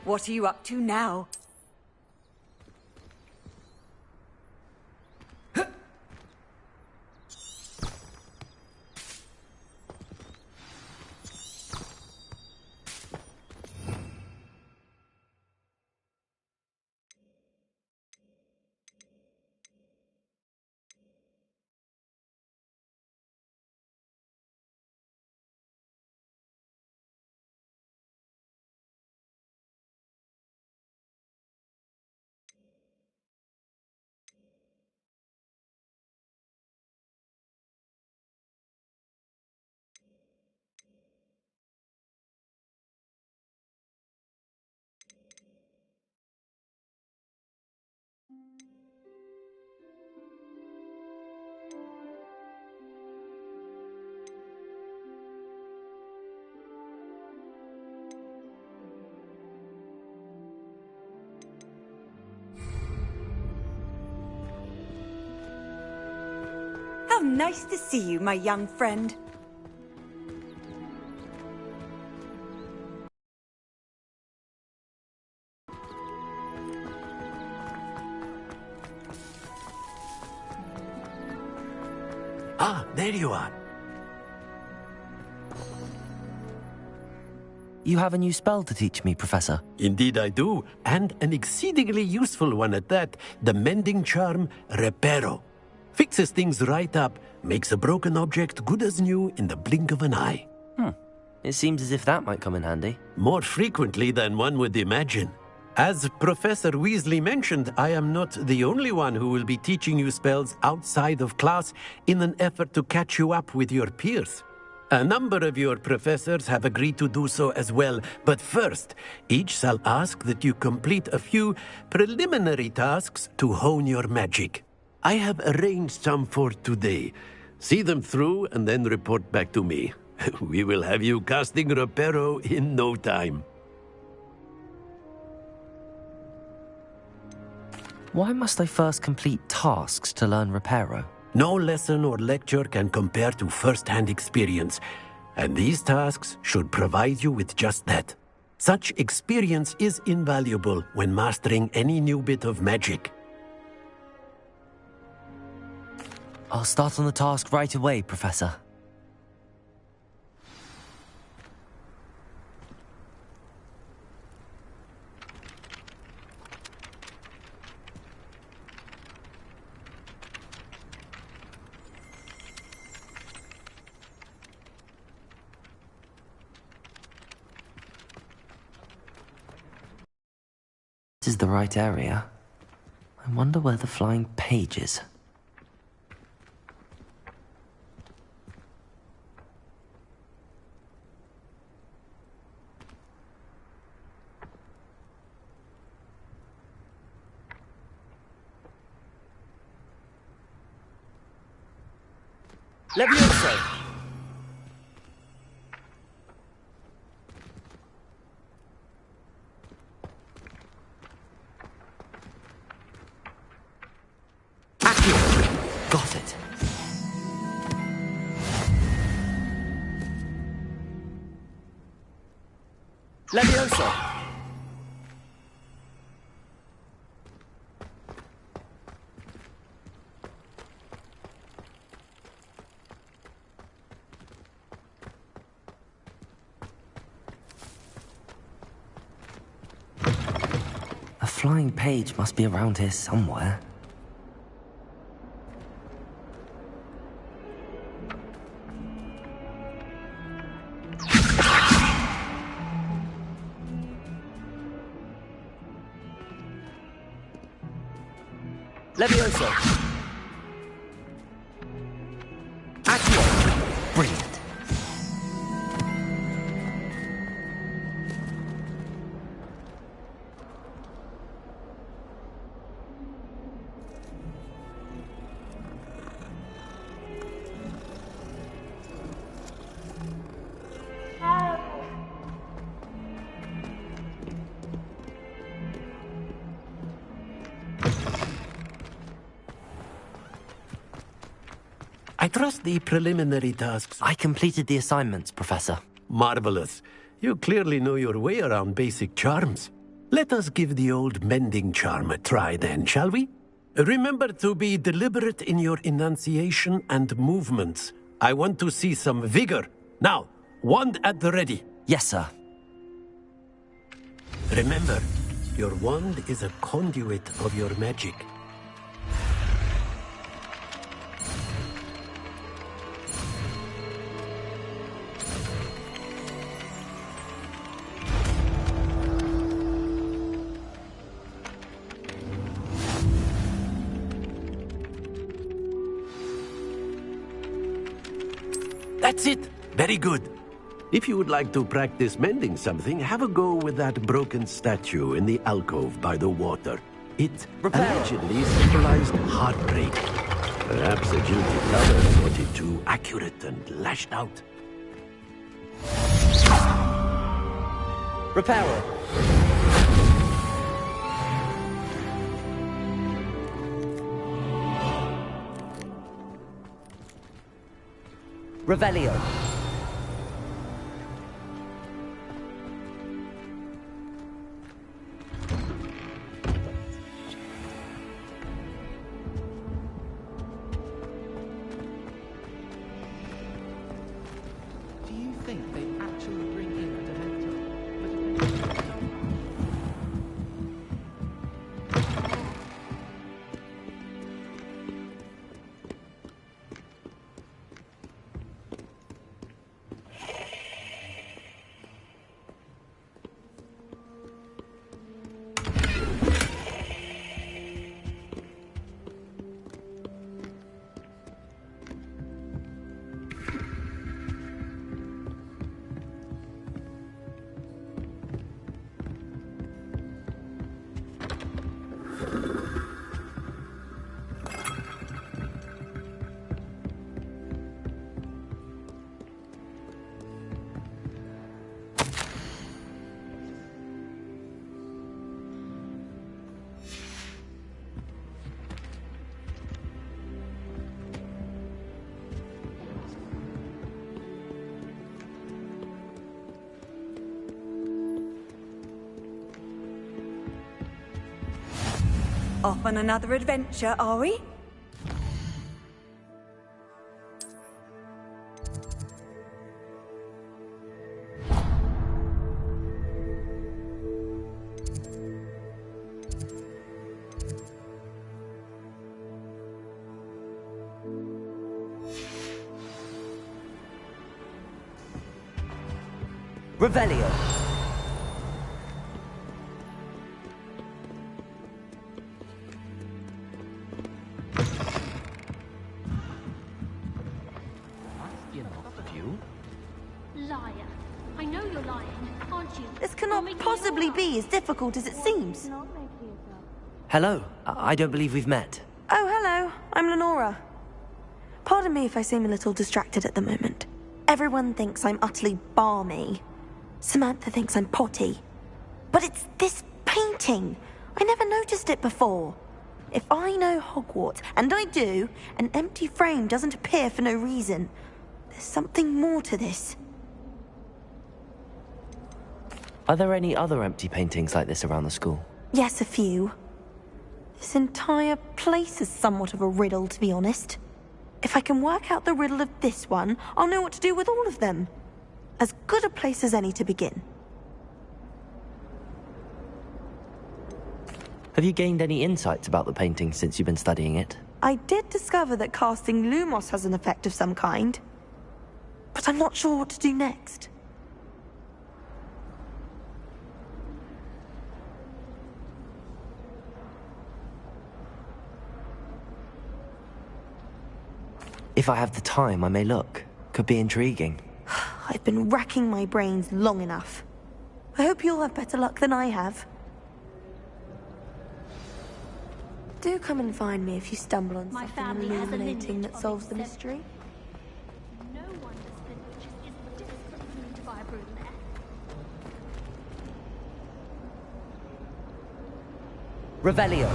What are you up to now? Nice to see you, my young friend. Ah, there you are. You have a new spell to teach me, Professor. Indeed I do, and an exceedingly useful one at that. The mending charm, Reparo. Fixes things right up, makes a broken object good as new in the blink of an eye. It seems as if that might come in handy. More frequently than one would imagine. As Professor Weasley mentioned, I am not the only one who will be teaching you spells outside of class in an effort to catch you up with your peers. A number of your professors have agreed to do so as well, but first, each shall ask that you complete a few preliminary tasks to hone your magic. I have arranged some for today. See them through and then report back to me. We will have you casting Reparo in no time. Why must I first complete tasks to learn Reparo? No lesson or lecture can compare to first-hand experience, and these tasks should provide you with just that. Such experience is invaluable when mastering any new bit of magic. I'll start on the task right away, Professor. This is the right area. I wonder where the flying page is. Levioso! Got it. Levioso! A flying page must be around here somewhere. Levioso! Accio! Brilliant. I trust the preliminary tasks. I completed the assignments, Professor. Marvelous. You clearly know your way around basic charms. Let us give the old mending charm a try then, shall we? Remember to be deliberate in your enunciation and movements. I want to see some vigor. Now, wand at the ready. Yes, sir. Remember, your wand is a conduit of your magic. That's it! Very good. If you would like to practice mending something, have a go with that broken statue in the alcove by the water. It allegedly symbolized heartbreak. Perhaps a guilty lover thought it too accurate and lashed out. Reparo! Revelio. Do you think they actually bring in a Dementor? Off on another adventure, are we? Revelio. Liar. I know you're lying, aren't you? This cannot possibly be as difficult as it seems. Hello. I don't believe we've met. Oh, hello. I'm Lenora. Pardon me if I seem a little distracted at the moment. Everyone thinks I'm utterly balmy. Samantha thinks I'm potty. But it's this painting. I never noticed it before. If I know Hogwarts, and I do, an empty frame doesn't appear for no reason. There's something more to this. Are there any other empty paintings like this around the school? Yes, a few. This entire place is somewhat of a riddle, to be honest. If I can work out the riddle of this one, I'll know what to do with all of them. As good a place as any to begin. Have you gained any insights about the painting since you've been studying it? I did discover that casting Lumos has an effect of some kind. But I'm not sure what to do next. If I have the time, I may look. Could be intriguing. I've been racking my brains long enough. I hope you'll have better luck than I have. Do come and find me if you stumble on something illuminating that solves the mystery. No wonder Spinwich is desperately keen to buy a broodmare. Revelio.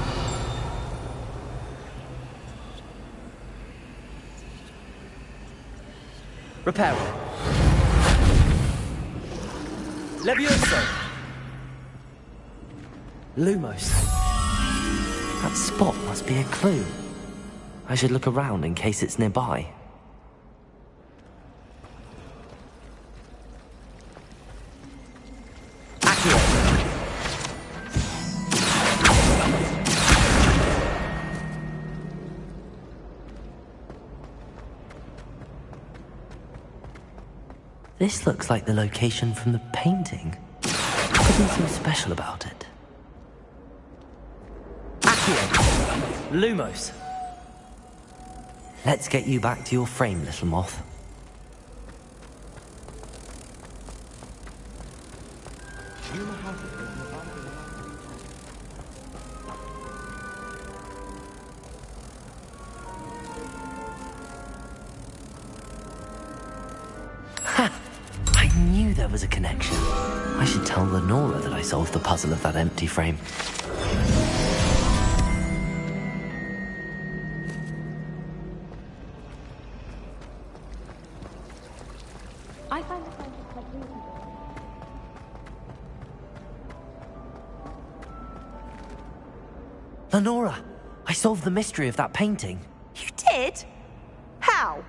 Reparo. Levioso. Lumos. That spot must be a clue. I should look around in case it's nearby. This looks like the location from the painting. Nothing seems special about it. Accio! Lumos! Let's get you back to your frame, little moth. There was a connection. I should tell Lenora that I solved the puzzle of that empty frame. I find the scientists quite reasonable. Lenora, I solved the mystery of that painting. You did? How?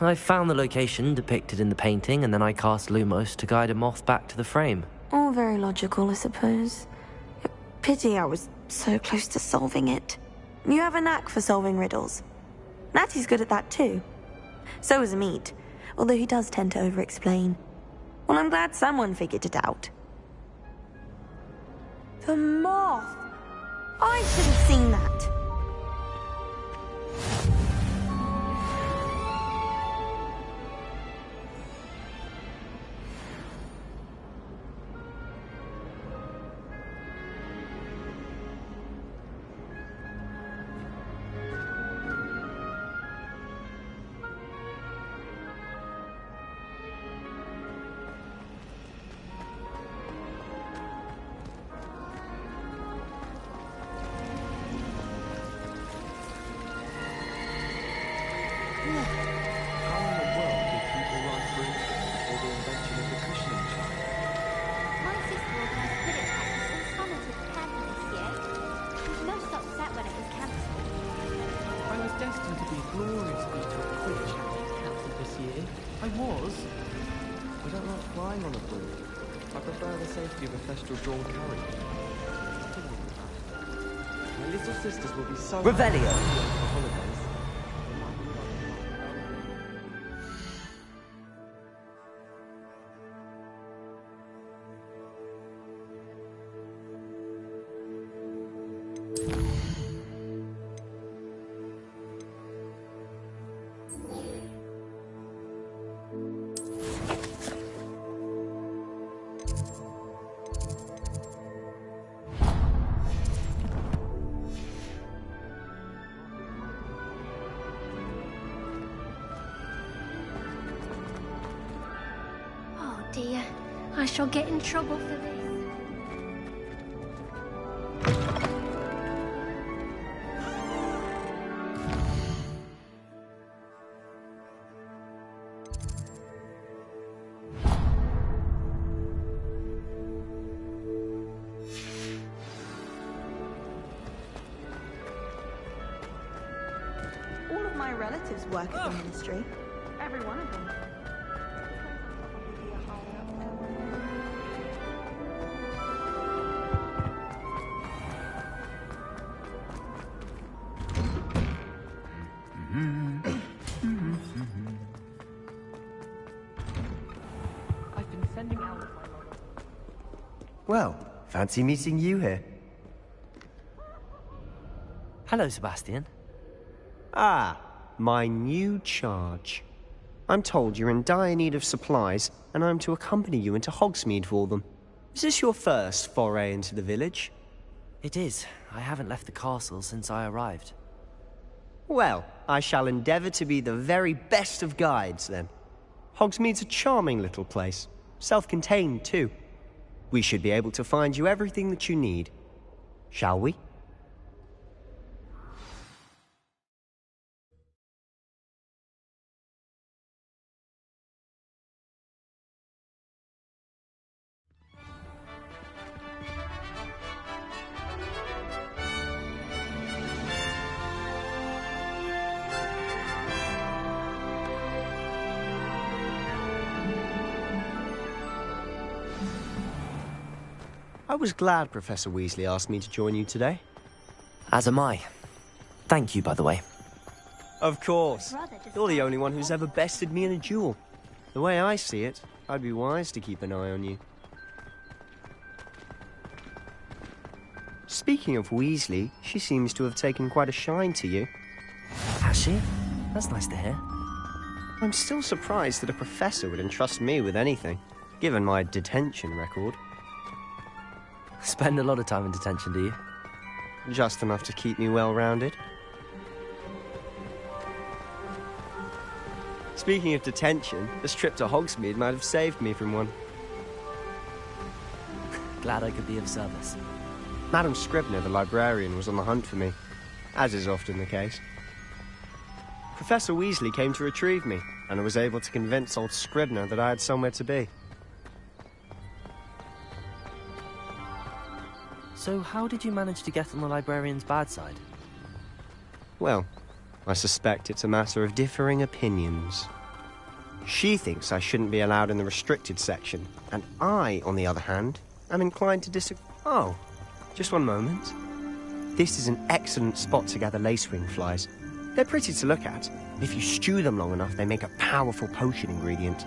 I found the location depicted in the painting, and then I cast Lumos to guide a moth back to the frame. All very logical, I suppose. Pity I was so close to solving it. You have a knack for solving riddles. Natty's good at that too. So is Amit, although he does tend to over-explain. Well, I'm glad someone figured it out. The moth! I should have seen that. Revelio! Dear, I shall get in trouble for this. All of my relatives work at the ministry. Every one of them. Well, fancy meeting you here. Hello, Sebastian. Ah, my new charge. I'm told you're in dire need of supplies, and I'm to accompany you into Hogsmeade for them. Is this your first foray into the village? It is. I haven't left the castle since I arrived. Well, I shall endeavour to be the very best of guides, then. Hogsmeade's a charming little place. Self-contained, too. We should be able to find you everything that you need. Shall we? I was glad Professor Weasley asked me to join you today. As am I. Thank you, by the way. Of course. You're the only one who's ever bested me in a duel. The way I see it, I'd be wise to keep an eye on you. Speaking of Weasley, she seems to have taken quite a shine to you. Has she? That's nice to hear. I'm still surprised that a professor would entrust me with anything, given my detention record. Spend a lot of time in detention, do you? Just enough to keep me well-rounded. Speaking of detention, this trip to Hogsmeade might have saved me from one. glad I could be of service. Madam Scribner, the librarian, was on the hunt for me, as is often the case. Professor Weasley came to retrieve me, and I was able to convince old Scribner that I had somewhere to be. So how did you manage to get on the librarian's bad side? Well, I suspect it's a matter of differing opinions. She thinks I shouldn't be allowed in the restricted section, and I, on the other hand, am inclined to disagree. Oh, just one moment. This is an excellent spot to gather lacewing flies. They're pretty to look at. If you stew them long enough, they make a powerful potion ingredient.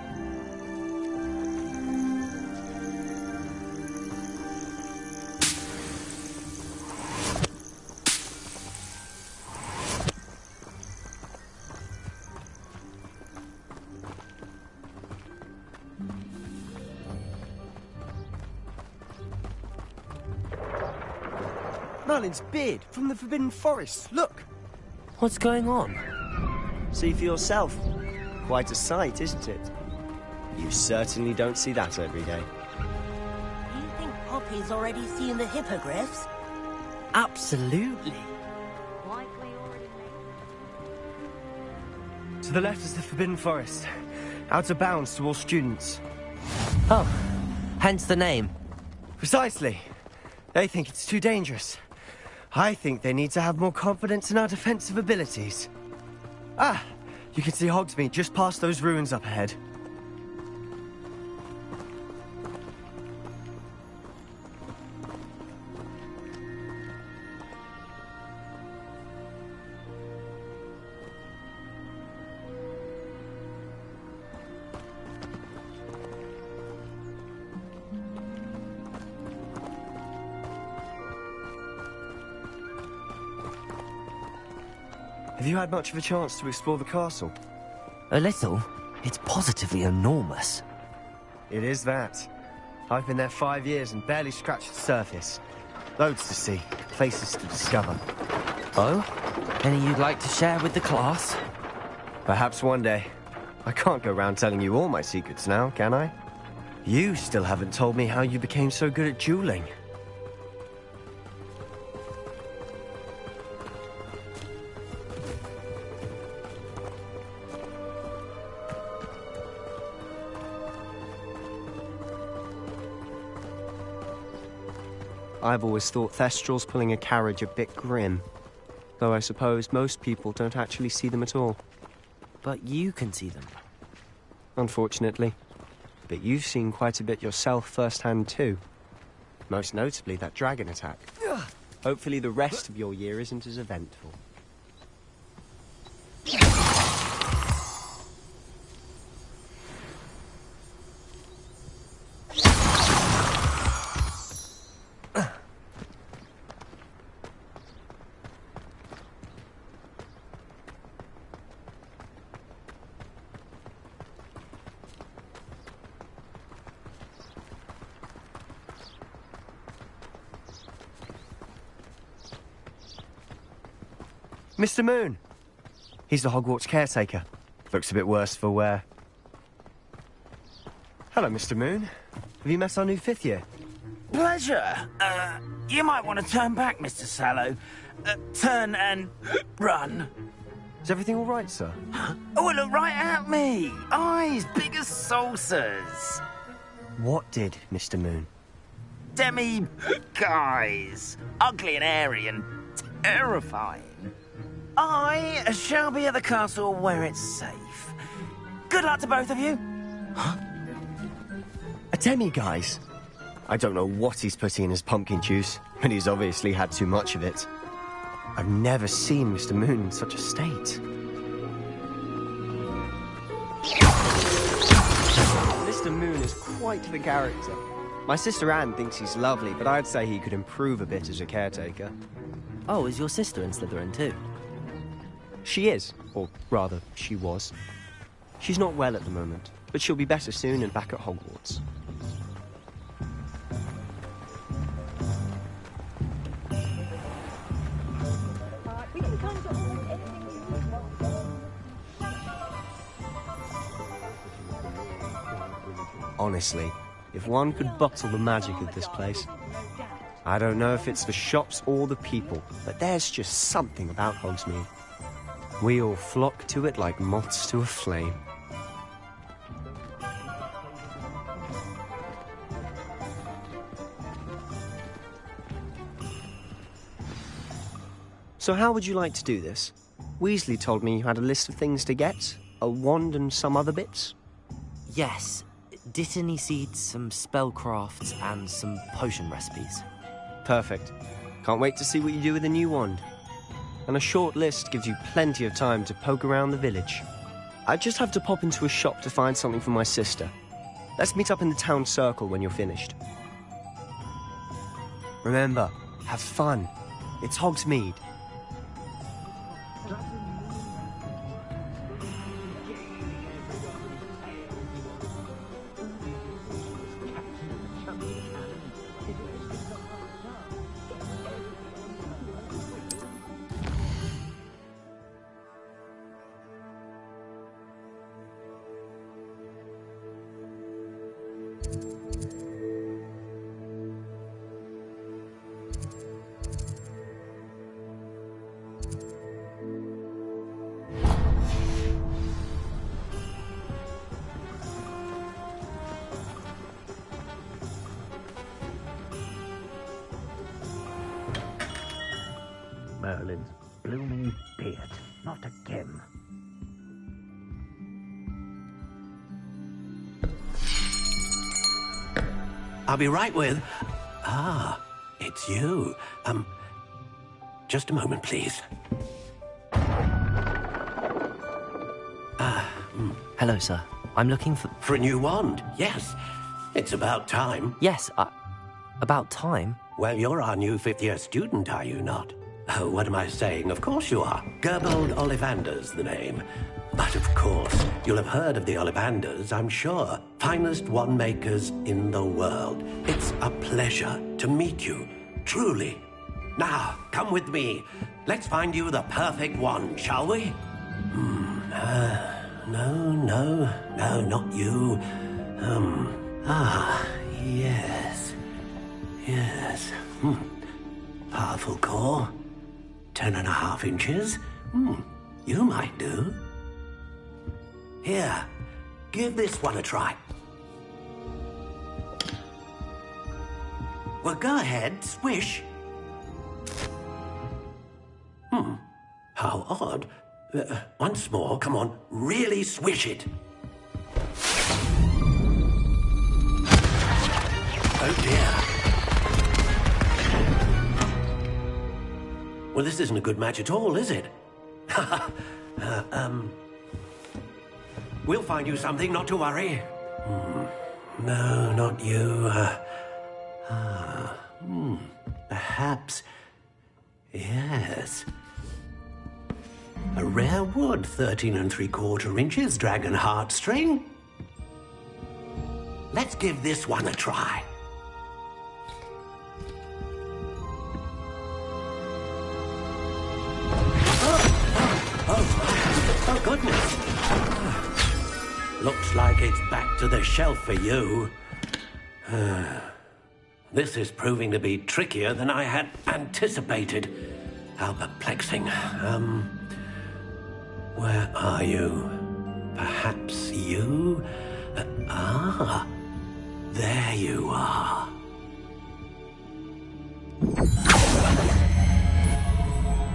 Merlin's beard from the Forbidden Forest. Look! What's going on? See for yourself. Quite a sight, isn't it? You certainly don't see that every day. Do you think Poppy's already seen the hippogriffs? Absolutely. To the left is the Forbidden Forest. Out of bounds to all students. Oh, hence the name. Precisely. They think it's too dangerous. I think they need to have more confidence in our defensive abilities. Ah, you can see Hogsmeade just past those ruins up ahead. Have you had much of a chance to explore the castle? A little. It's positively enormous. It is that. I've been there 5 years and barely scratched the surface. Loads to see, places to discover. Oh? Any you'd like to share with the class? Perhaps one day. I can't go round telling you all my secrets now, can I? You still haven't told me how you became so good at dueling. I've always thought Thestrals pulling a carriage a bit grim. Though I suppose most people don't actually see them at all. But you can see them. Unfortunately. But you've seen quite a bit yourself firsthand too. Most notably that dragon attack. Hopefully the rest of your year isn't as eventful. Mr. Moon! He's the Hogwarts caretaker. Looks a bit worse for wear. Hello, Mr. Moon. Have you met our new 5th year? Pleasure. You might want to turn back, Mr. Sallow. Turn and run. Is everything all right, sir? Oh, look right at me. Eyes big as saucers. What did, Mr. Moon? Guys. Ugly and airy and terrifying. I shall be at the castle where it's safe. Good luck to both of you. A demi-guise? I don't know what he's putting in his pumpkin juice, but he's obviously had too much of it. I've never seen Mr. Moon in such a state. Mr. Moon is quite the character. My sister Anne thinks he's lovely, but I'd say he could improve a bit as a caretaker. Oh, is your sister in Slytherin too? She is, or rather, she was. She's not well at the moment, but she'll be better soon and back at Hogwarts. Honestly, if one could bottle the magic of this place. I don't know if it's the shops or the people, but there's just something about Hogsmeade. We all flock to it like moths to a flame. So how would you like to do this? Weasley told me you had a list of things to get, a wand and some other bits. Yes. Dittany seeds, some spellcrafts, and some potion recipes. Perfect. Can't wait to see what you do with the new wand. And a short list gives you plenty of time to poke around the village. I just have to pop into a shop to find something for my sister. Let's meet up in the town circle when you're finished. Remember, have fun. It's Hogsmeade. Merlin's blooming beard. Not again. I'll be right with... Ah, it's you. Just a moment, please. Hello, sir. I'm looking for... For a new wand, yes. It's about time. Yes, about time? Well, you're our new fifth-year student, are you not? Oh, what am I saying? Of course you are. Gerbold Ollivander's the name. But of course, you'll have heard of the Ollivanders, I'm sure. Finest wand makers in the world. It's a pleasure to meet you, truly. Now, come with me. Let's find you the perfect wand, shall we? No, not you. Yes. Powerful core. 10.5 inches. You might do. Here, give this one a try. Well, go ahead, swish. How odd. Once more, come on, really swish it. Oh dear. Well, this isn't a good match at all, is it? We'll find you something, not to worry. No, not you. Perhaps. Yes. A rare wood, 13 3/4 inches, dragon heartstring. Let's give this one a try. Oh, goodness. Looks like it's back to the shelf for you. This is proving to be trickier than I had anticipated. How perplexing. Where are you? Perhaps you? There you are.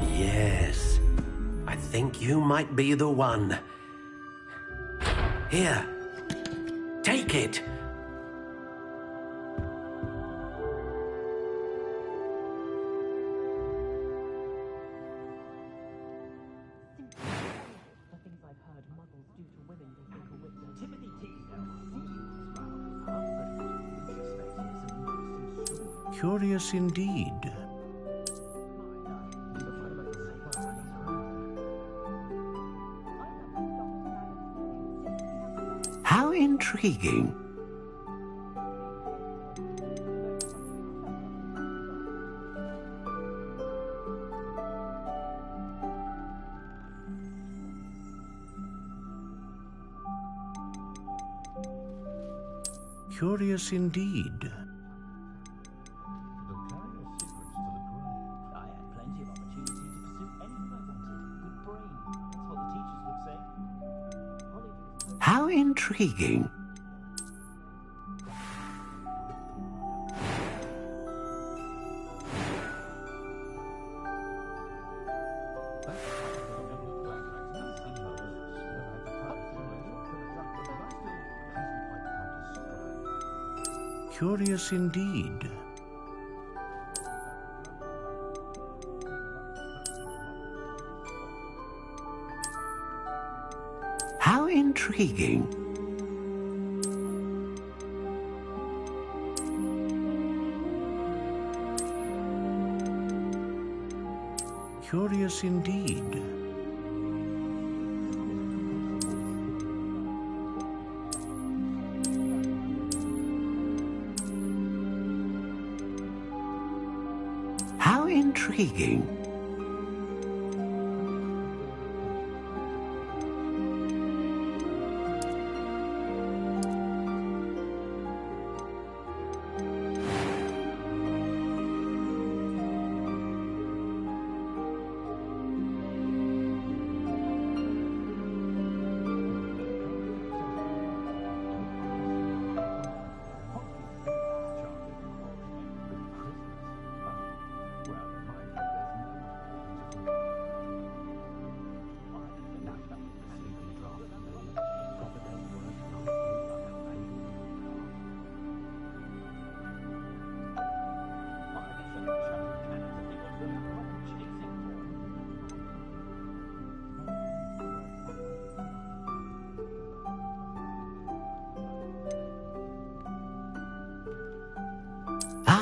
Yes. I think you might be the one. Here. Take it. Curious indeed. How intriguing. Curious indeed. How intriguing. Curious indeed. How intriguing. Curious indeed. How intriguing.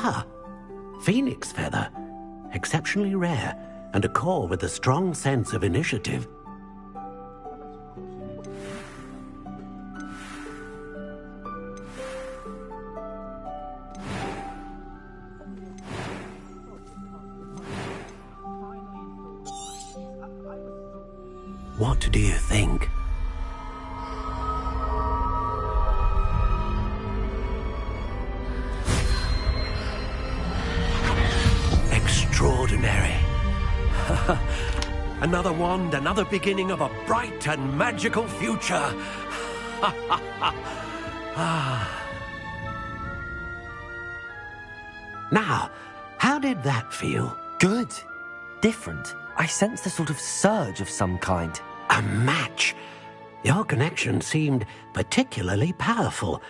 Ah, phoenix feather. Exceptionally rare, and a core with a strong sense of initiative. What do you think? Extraordinary. Another wand, another beginning of a bright and magical future. Now, how did that feel? Good. Different. I sensed a sort of surge of some kind. A match. Your connection seemed particularly powerful.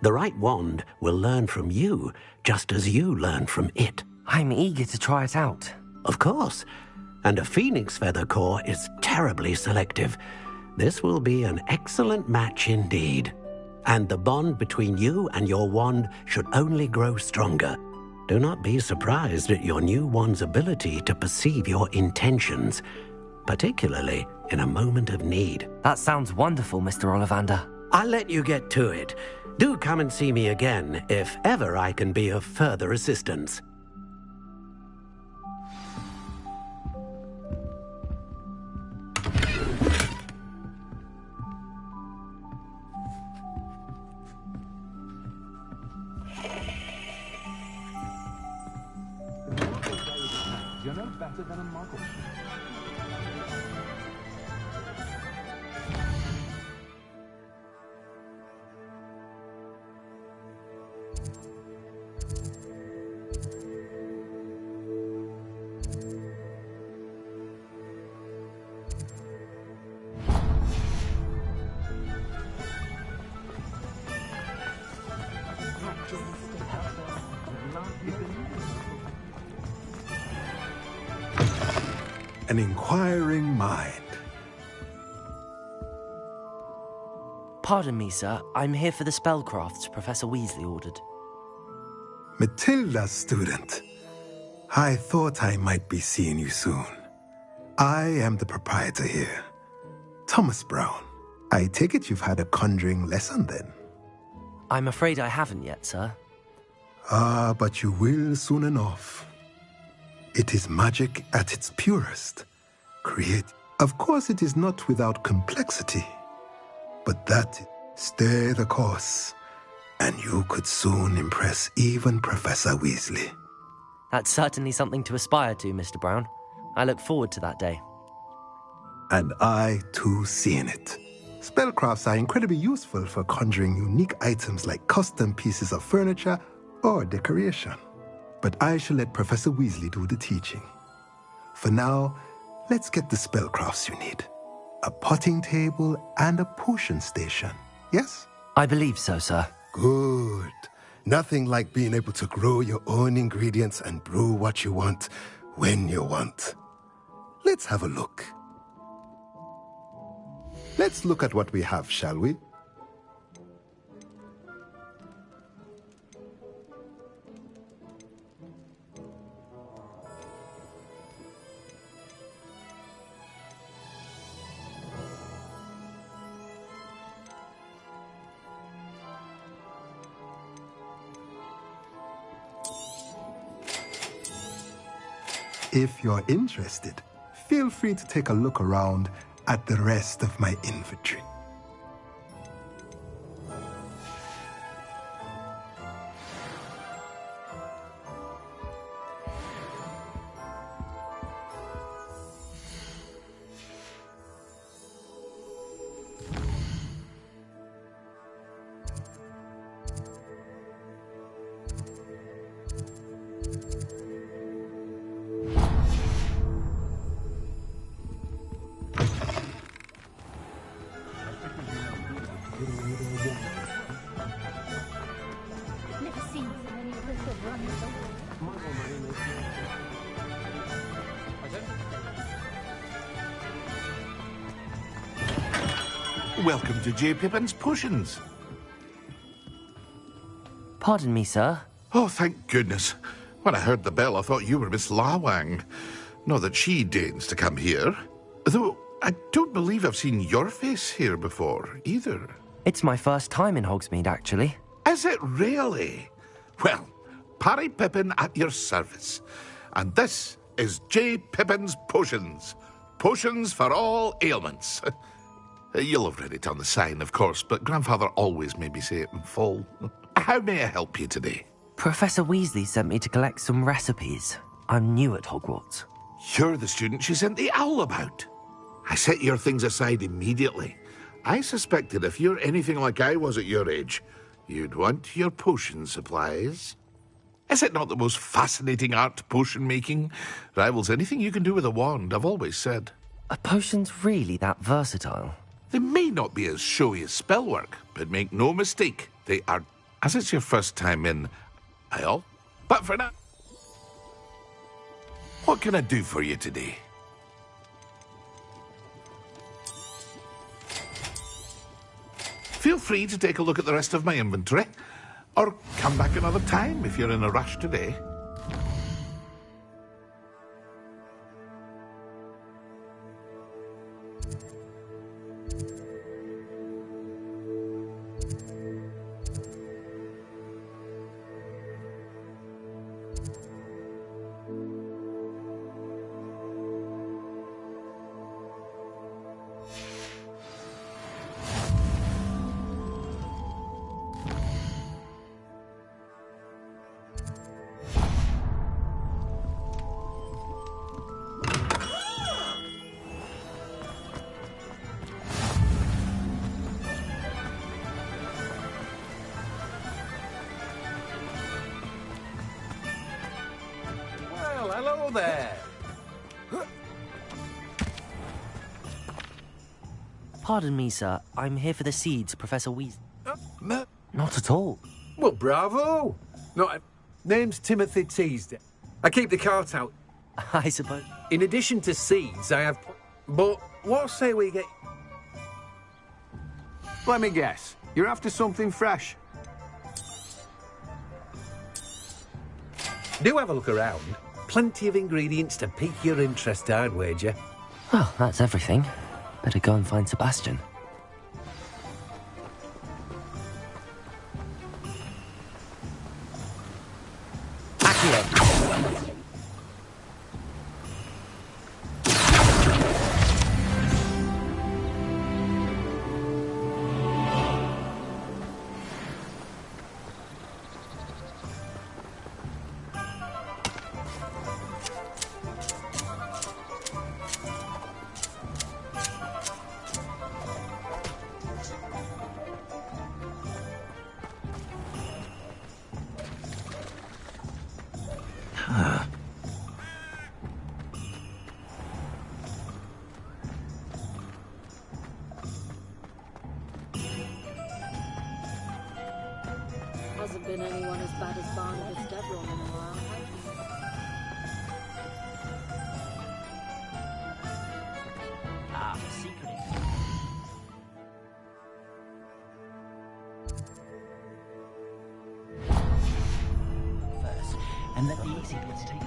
The right wand will learn from you, just as you learn from it. I'm eager to try it out. Of course. And a phoenix feather core is terribly selective. This will be an excellent match indeed. And the bond between you and your wand should only grow stronger. Do not be surprised at your new wand's ability to perceive your intentions, particularly in a moment of need. That sounds wonderful, Mr. Ollivander. I'll let you get to it. Do come and see me again if ever I can be of further assistance. You're no better than a muggle. An inquiring mind. Pardon me, sir. I'm here for the spellcrafts Professor Weasley ordered. Matilda's student. I thought I might be seeing you soon. I am the proprietor here, Thomas Brown. I take it you've had a conjuring lesson then? I'm afraid I haven't yet, sir. Ah, but you will soon enough. It is magic at its purest. Of course, it is not without complexity, but stay the course. And you could soon impress even Professor Weasley. That's certainly something to aspire to, Mr. Brown. I look forward to that day. And I, too, seen it. Spellcrafts are incredibly useful for conjuring unique items like custom pieces of furniture or decoration. But I shall let Professor Weasley do the teaching. For now, let's get the spellcrafts you need. A potting table and a potion station, yes? I believe so, sir. Good. Nothing like being able to grow your own ingredients and brew what you want, when you want. Let's have a look. Let's look at what we have, shall we? If you're interested, feel free to take a look around at the rest of my inventory. Never seen so many little runs. Welcome to J. Pippin's Potions. Pardon me, sir. Oh, thank goodness. When I heard the bell, I thought you were Miss Lawang. Not that she deigns to come here. Though I don't believe I've seen your face here before, either. It's my first time in Hogsmeade, actually. Is it really? Well, Parry Pippin at your service. And this is J. Pippin's Potions. Potions for all ailments. You'll have read it on the sign, of course, but Grandfather always made me say it in full. How may I help you today? Professor Weasley sent me to collect some recipes. I'm new at Hogwarts. You're the student she sent the owl about. I set your things aside immediately. I suspected if you're anything like I was at your age, you'd want your potion supplies. Is it not the most fascinating art, potion making? Rivals anything you can do with a wand, I've always said. Are potions really that versatile? They may not be as showy as spellwork, but make no mistake, they are. As it's your first time in, but for now, what can I do for you today? Feel free to take a look at the rest of my inventory, or come back another time if you're in a rush today. Hello there. Pardon me, sir. I'm here for the seeds, Professor Weasley. Not at all. Well, bravo. Name's Timothy Teasdale. I keep the cart out. I suppose. In addition to seeds, I have... But what say we get... Let me guess. You're after something fresh. Do have a look around. Plenty of ingredients to pique your interest, I'd wager. Well, that's everything. Better go and find Sebastian. Accio! Hasn't been anyone as bad as Barnabas Devron in a while, the secret is... First, and let the easy bits take over.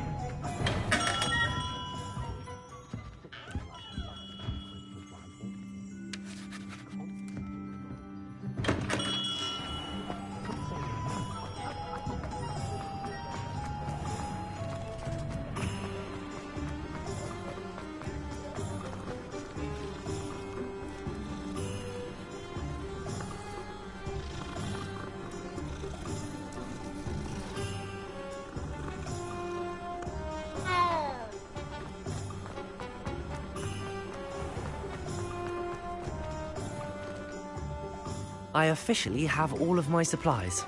I officially have all of my supplies.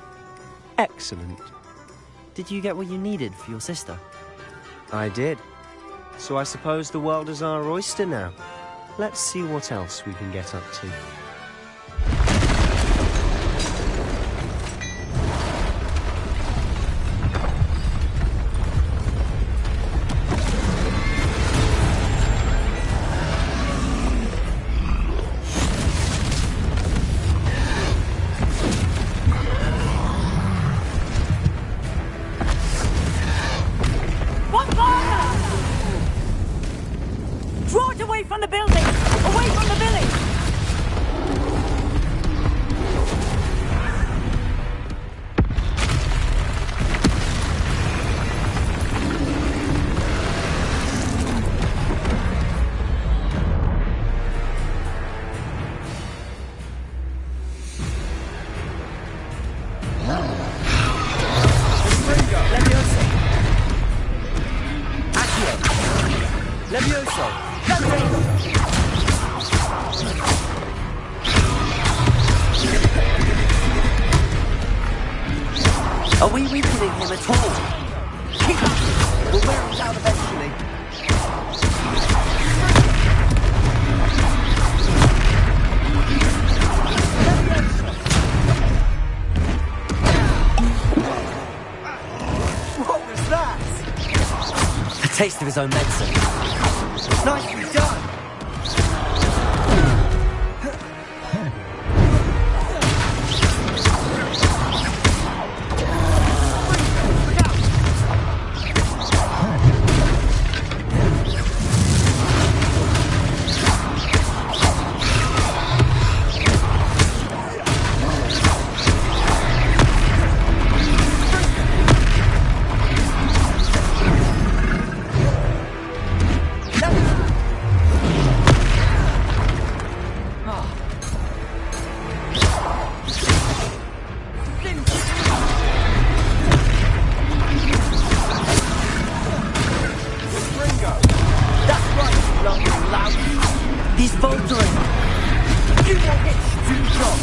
Excellent. Did you get what you needed for your sister? I did. So I suppose the world is our oyster now. Let's see what else we can get up to. Draw it away from the building! Away from the village! Levioso! Are we weakening him at all? Keep up! We'll wear him down eventually. What was that? A taste of his own medicine. Nicely done! He's faltering. You will hit too strong.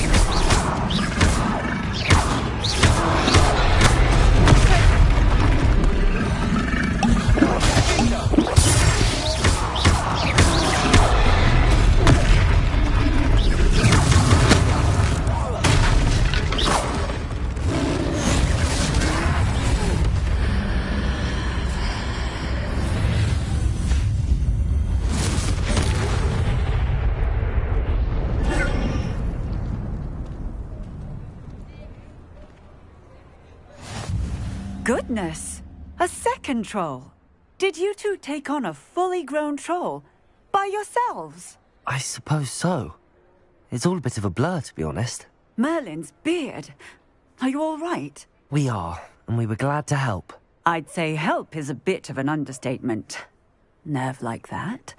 Goodness! A second troll! Did you two take on a fully grown troll? By yourselves? I suppose so. It's all a bit of a blur, to be honest. Merlin's beard. Are you all right? We are, and we were glad to help. I'd say help is a bit of an understatement. Nerve like that.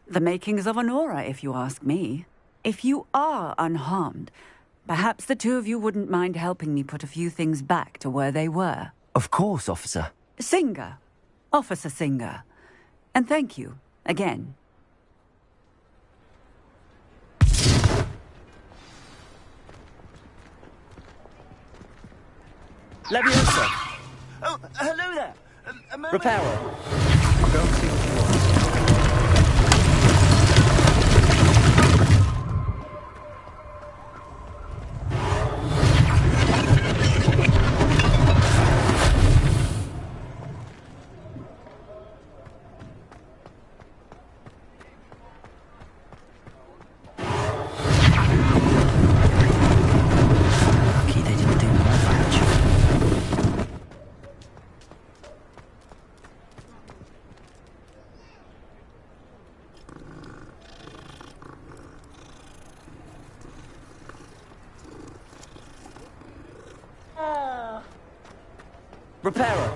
The makings of an aura, if you ask me. If you are unharmed, perhaps the two of you wouldn't mind helping me put a few things back to where they were. Of course, officer. Singer. Officer Singer. And thank you, again. Leviosa! Oh, hello there. Repairer. Go see what you want. Lucky they didn't do more damage. Repairer.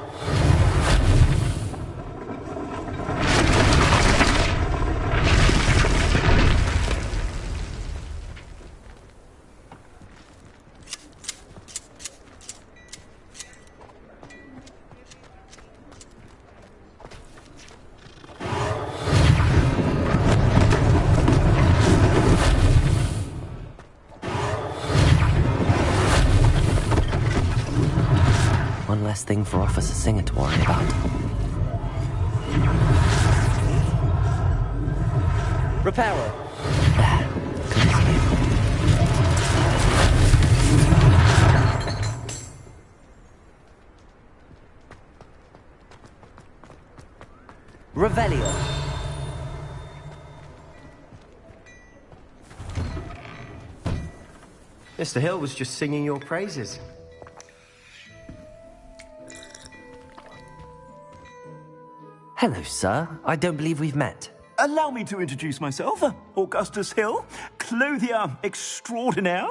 One less thing for Officer Singer to worry about. Repairer. There. Good as new. Revelio. Mr. Hill was just singing your praises. Hello, sir. I don't believe we've met. Allow me to introduce myself, Augustus Hill, clothier extraordinaire.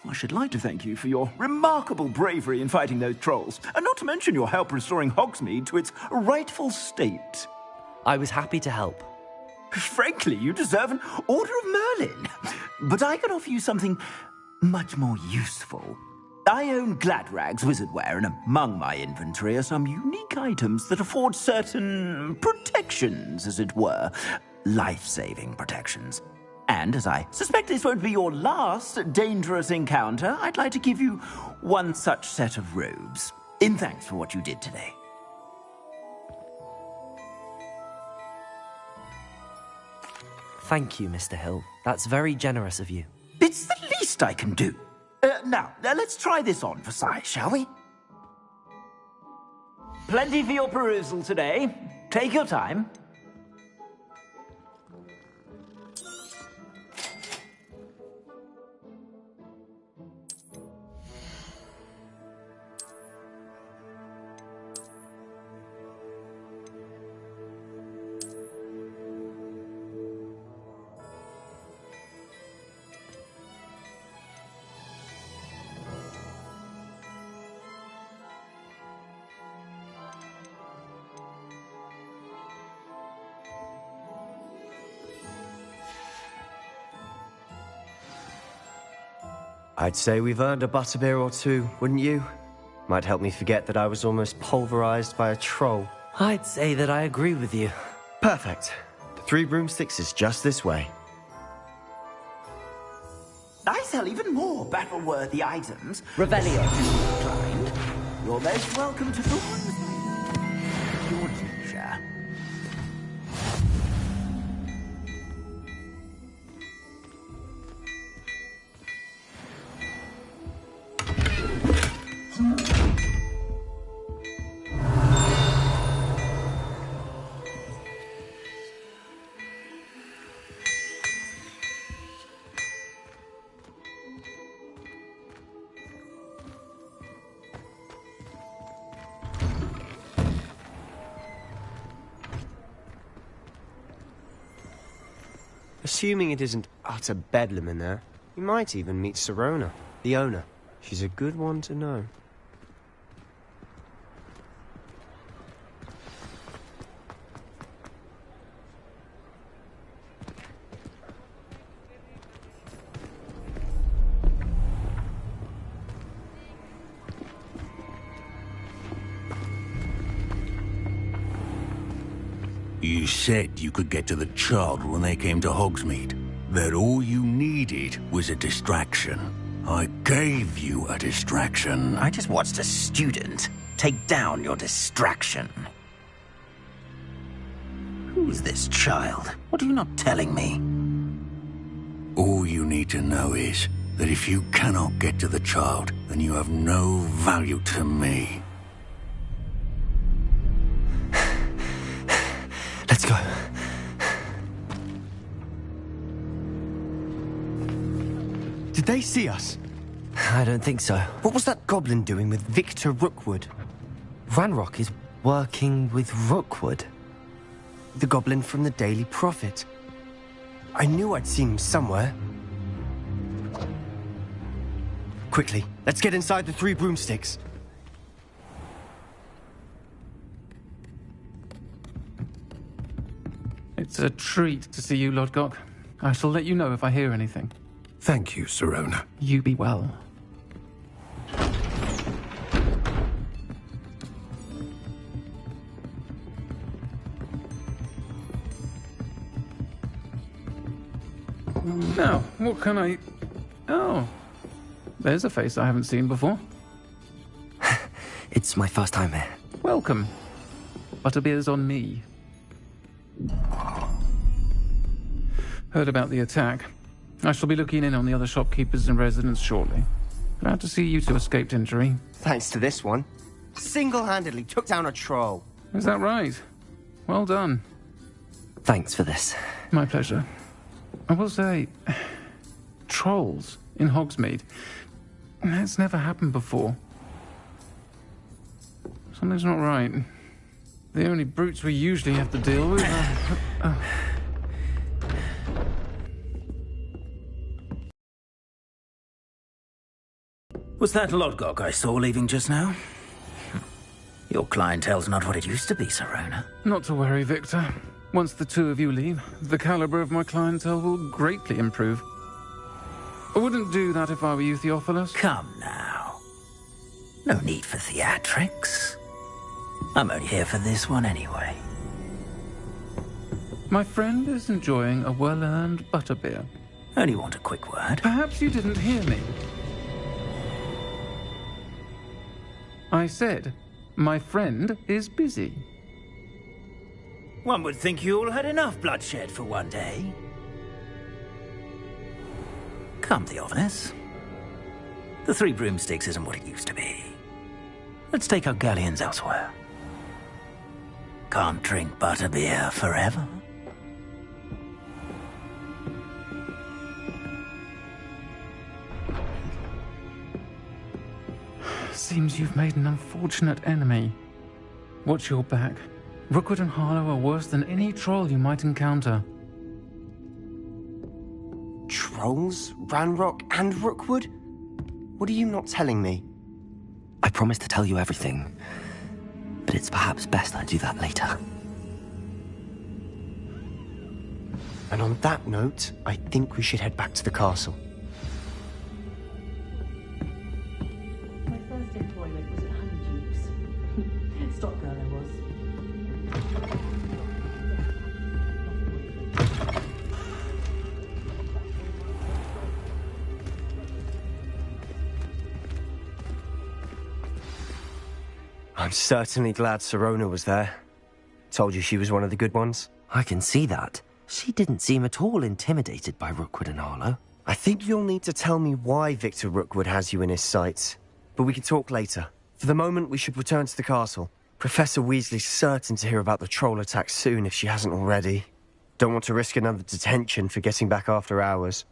I should like to thank you for your remarkable bravery in fighting those trolls, and not to mention your help restoring Hogsmeade to its rightful state. I was happy to help. Frankly, you deserve an Order of Merlin. But I can offer you something much more useful. I own Gladrag's wizardware, and among my inventory are some unique items that afford certain protections, as it were. Life-saving protections. And as I suspect this won't be your last dangerous encounter, I'd like to give you one such set of robes, in thanks for what you did today. Thank you, Mr. Hill. That's very generous of you. It's the least I can do. Now, let's try this on for size, shall we? Plenty for your perusal today. Take your time. I'd say we've earned a butterbeer or two, wouldn't you? Might help me forget that I was almost pulverized by a troll. I'd say that I agree with you. Perfect. The 3 broomsticks is just this way. I sell even more battle-worthy items. Revelio. Inclined. You're most welcome to your teacher. Assuming it isn't utter bedlam in there, you might even meet Serona, the owner. She's a good one to know. You said you could get to the child when they came to Hogsmeade. That all you needed was a distraction. I gave you a distraction. I just watched a student take down your distraction. Who is this child? What are you not telling me? All you need to know is that if you cannot get to the child, then you have no value to me. Let's go. Did they see us? I don't think so. What was that goblin doing with Victor Rookwood? Ranrock is working with Rookwood. The goblin from the Daily Prophet. I knew I'd seen him somewhere. Quickly, let's get inside the 3 broomsticks. It's a treat to see you, Lodgok. I shall let you know if I hear anything. Thank you, Sirona. You be well. Now, what can I... Oh, there's a face I haven't seen before. It's my first time here. Welcome. Butterbeer's on me. Heard about the attack. I shall be looking in on the other shopkeepers and residents shortly. Glad to see you two escaped injury. Thanks to this one. Single-handedly took down a troll. Is that right? Well done. Thanks for this. My pleasure. I will say, trolls in Hogsmeade. That's never happened before. Something's not right. The only brutes we usually have to deal with are... Was that Lodgok I saw leaving just now? Your clientele's not what it used to be, Sirona. Not to worry, Victor. Once the two of you leave, the caliber of my clientele will greatly improve. I wouldn't do that if I were you, Theophilus. Come now. No need for theatrics. I'm only here for this one anyway. My friend is enjoying a well-earned butterbeer. Only want a quick word. Perhaps you didn't hear me. I said, my friend is busy. One would think you all had enough bloodshed for one day. Come, Theophilus. The 3 broomsticks isn't what it used to be. Let's take our galleons elsewhere. Can't drink butterbeer forever. Seems you've made an unfortunate enemy. Watch your back. Rookwood and Harlow are worse than any troll you might encounter. Trolls? Ranrock and Rookwood? What are you not telling me? I promised to tell you everything, but it's perhaps best I do that later. And on that note, I think we should head back to the castle. My first employment was at Honeydukes. Stock girl I was. I'm certainly glad Sirona was there. Told you she was one of the good ones. I can see that. She didn't seem at all intimidated by Rookwood and Harlow. I think you'll need to tell me why Victor Rookwood has you in his sights. But we can talk later. For the moment, we should return to the castle. Professor Weasley's certain to hear about the troll attack soon if she hasn't already. Don't want to risk another detention for getting back after hours.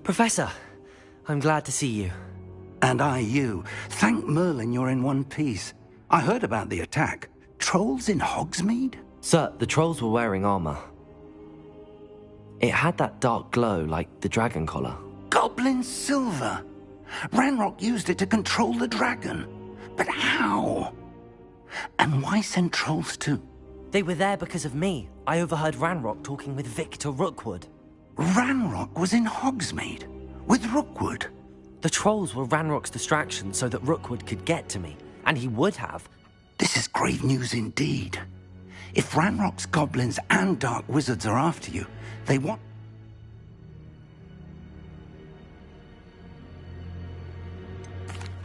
Professor, I'm glad to see you. And I you. Thank Merlin you're in one piece. I heard about the attack. Trolls in Hogsmeade? Sir, the trolls were wearing armor. It had that dark glow like the dragon collar. Goblin silver! Ranrock used it to control the dragon. But how? And why send trolls too? They were there because of me. I overheard Ranrock talking with Victor Rookwood. Ranrock was in Hogsmeade? With Rookwood? The trolls were Ranrock's distraction so that Rookwood could get to me. And he would have. This is grave news indeed. If Ranrock's goblins and dark wizards are after you, they want...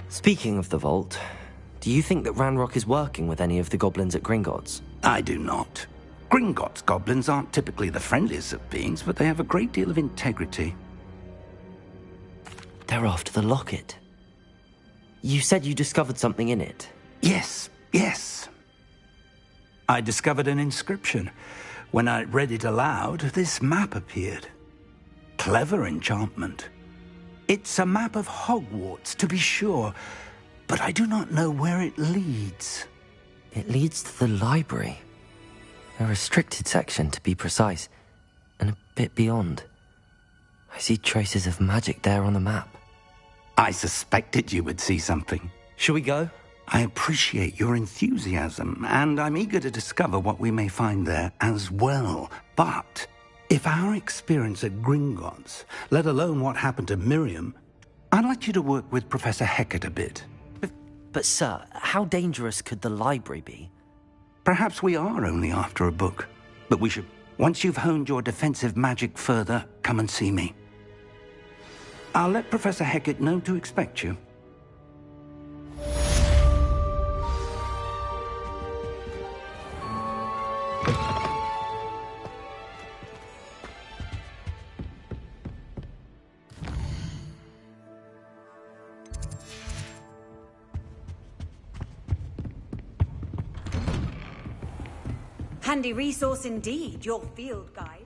Speaking of the vault, do you think that Ranrock is working with any of the goblins at Gringotts? I do not. Gringotts goblins aren't typically the friendliest of beings, but they have a great deal of integrity. They're after the locket. You said you discovered something in it. Yes. I discovered an inscription. When I read it aloud, this map appeared. Clever enchantment. It's a map of Hogwarts, to be sure, but I do not know where it leads. It leads to the library. A restricted section, to be precise, and a bit beyond. I see traces of magic there on the map. I suspected you would see something. Shall we go? I appreciate your enthusiasm, and I'm eager to discover what we may find there as well. But if our experience at Gringotts, let alone what happened to Miriam, I'd like you to work with Professor Hecat a bit. But sir, how dangerous could the library be? Perhaps we are only after a book, but we should... Once you've honed your defensive magic further, come and see me. I'll let Professor Hecat know to expect you. Handy resource indeed, your field guide.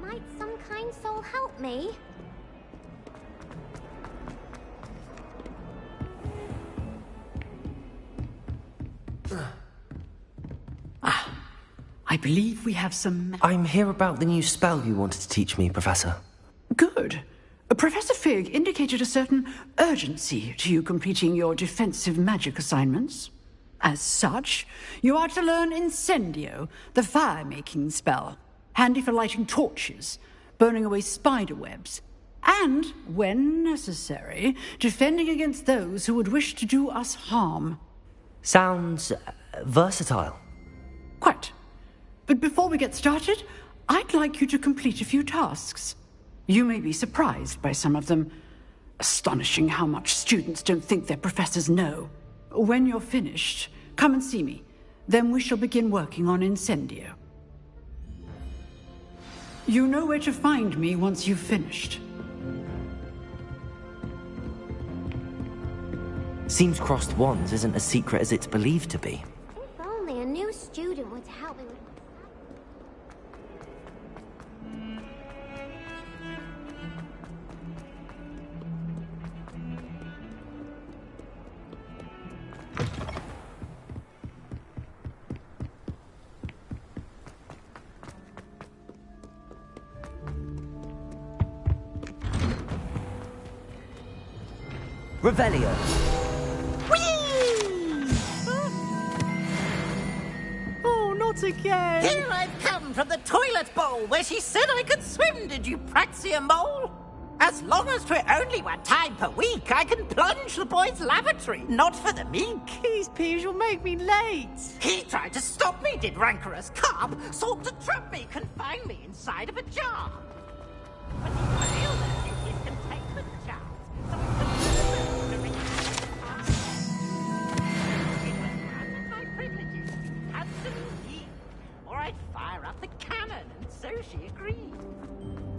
Might some kind soul help me? I believe we have some... I'm here about the new spell you wanted to teach me, Professor. Good. Professor Fig indicated a certain urgency to you completing your defensive magic assignments. As such, you are to learn Incendio, the fire-making spell, handy for lighting torches, burning away spider webs, and, when necessary, defending against those who would wish to do us harm. Sounds versatile. Quite. But before we get started, I'd like you to complete a few tasks. You may be surprised by some of them. Astonishing how much students don't think their professors know. When you're finished, come and see me. Then we shall begin working on Incendio. You know where to find me once you've finished. Seems crossed wands isn't as secret as it's believed to be. If only a new student would help me with... Revelio. Oh, not again! Here I've come from the toilet bowl where she said I could swim, did you praxia mole? As long as 'twere only one time per week, I can plunge the boy's lavatory, not for the meek. Please, Peeves, you'll make me late. He tried to stop me, did rancorous carp, sought to trap me, confine me inside of a jar. But he failed us in his containment charms, so he couldn't to reach it was granted my privileges, had to leave, or I'd fire up the cannon, and so she agreed.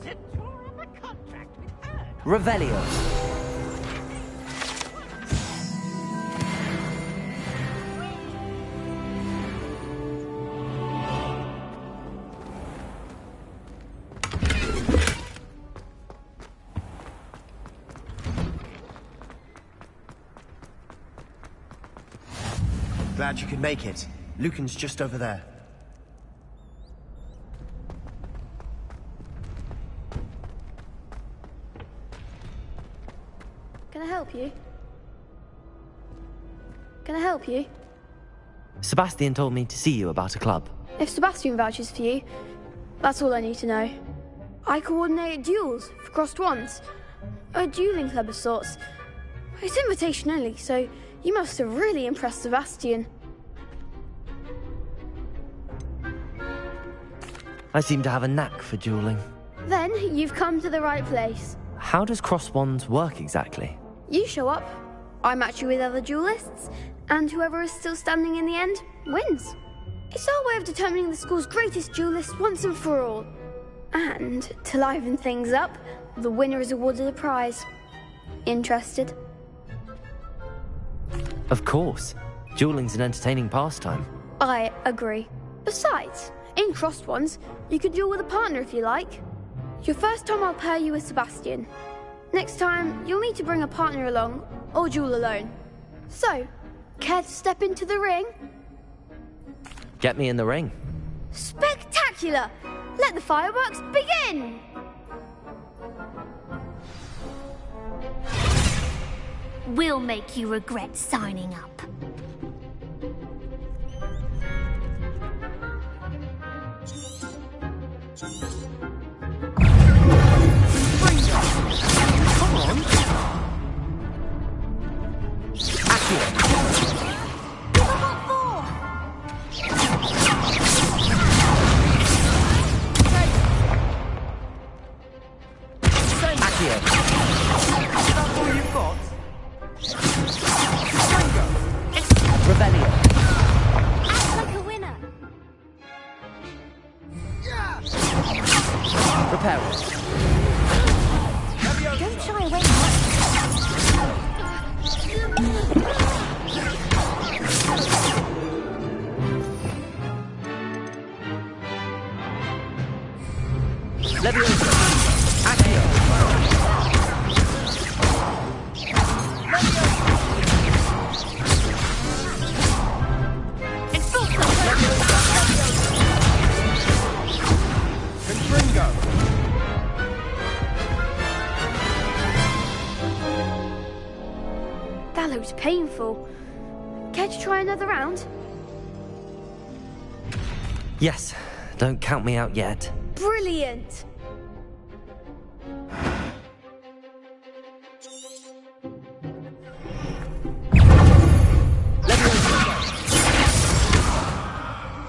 To draw up a contract with her. Revelio. Glad you could make it. Lucan's just over there. Can I help you? Can I help you? Sebastian told me to see you about a club. If Sebastian vouches for you, that's all I need to know. I coordinate duels for crossed wands. A dueling club of sorts. It's invitation only, so you must have really impressed Sebastian. I seem to have a knack for dueling. Then you've come to the right place. How does cross wands work exactly? You show up, I match you with other duelists, and whoever is still standing in the end wins. It's our way of determining the school's greatest duelist once and for all. And to liven things up, the winner is awarded a prize. Interested? Of course. Dueling's an entertaining pastime. I agree. Besides, in crossed ones, you can duel with a partner if you like. Your first time I'll pair you with Sebastian. Next time, you'll need to bring a partner along, or duel alone. So, care to step into the ring? Get me in the ring. Spectacular! Let the fireworks begin! We'll make you regret signing up. Come on. Don't shy away. That looks painful. Care to try another round? Yes, don't count me out yet. Brilliant!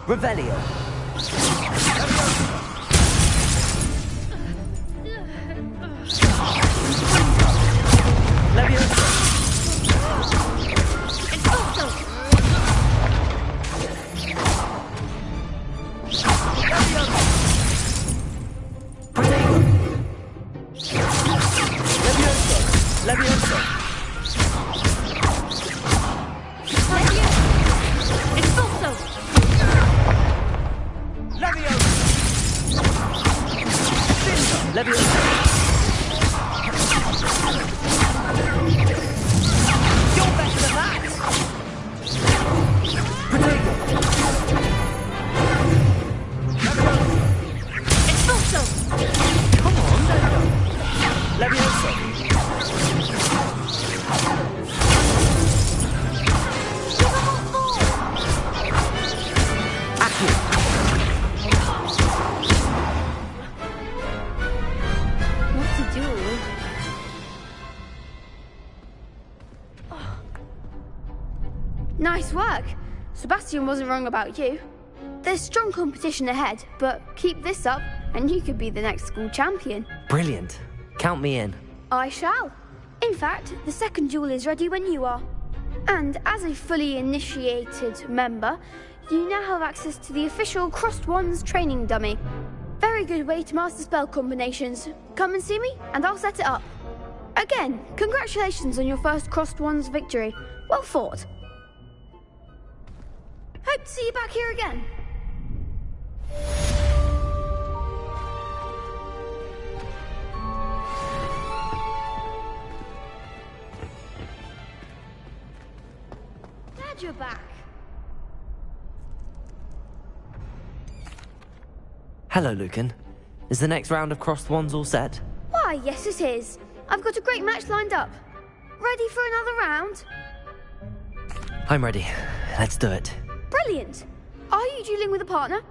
Revelio. Praxium wasn't wrong about you. There's strong competition ahead, but keep this up and you could be the next school champion. Brilliant. Count me in. I shall. In fact, the second duel is ready when you are. And as a fully initiated member, you now have access to the official Crossed Wands training dummy. Very good way to master spell combinations. Come and see me, and I'll set it up. Again, congratulations on your first Crossed Wands victory. Well fought. Hope to see you back here again. Glad you're back. Hello, Lucan. Is the next round of Crossed Wands all set? Why, yes it is. I've got a great match lined up. Ready for another round? I'm ready. Let's do it. Brilliant. Are you dueling with a partner?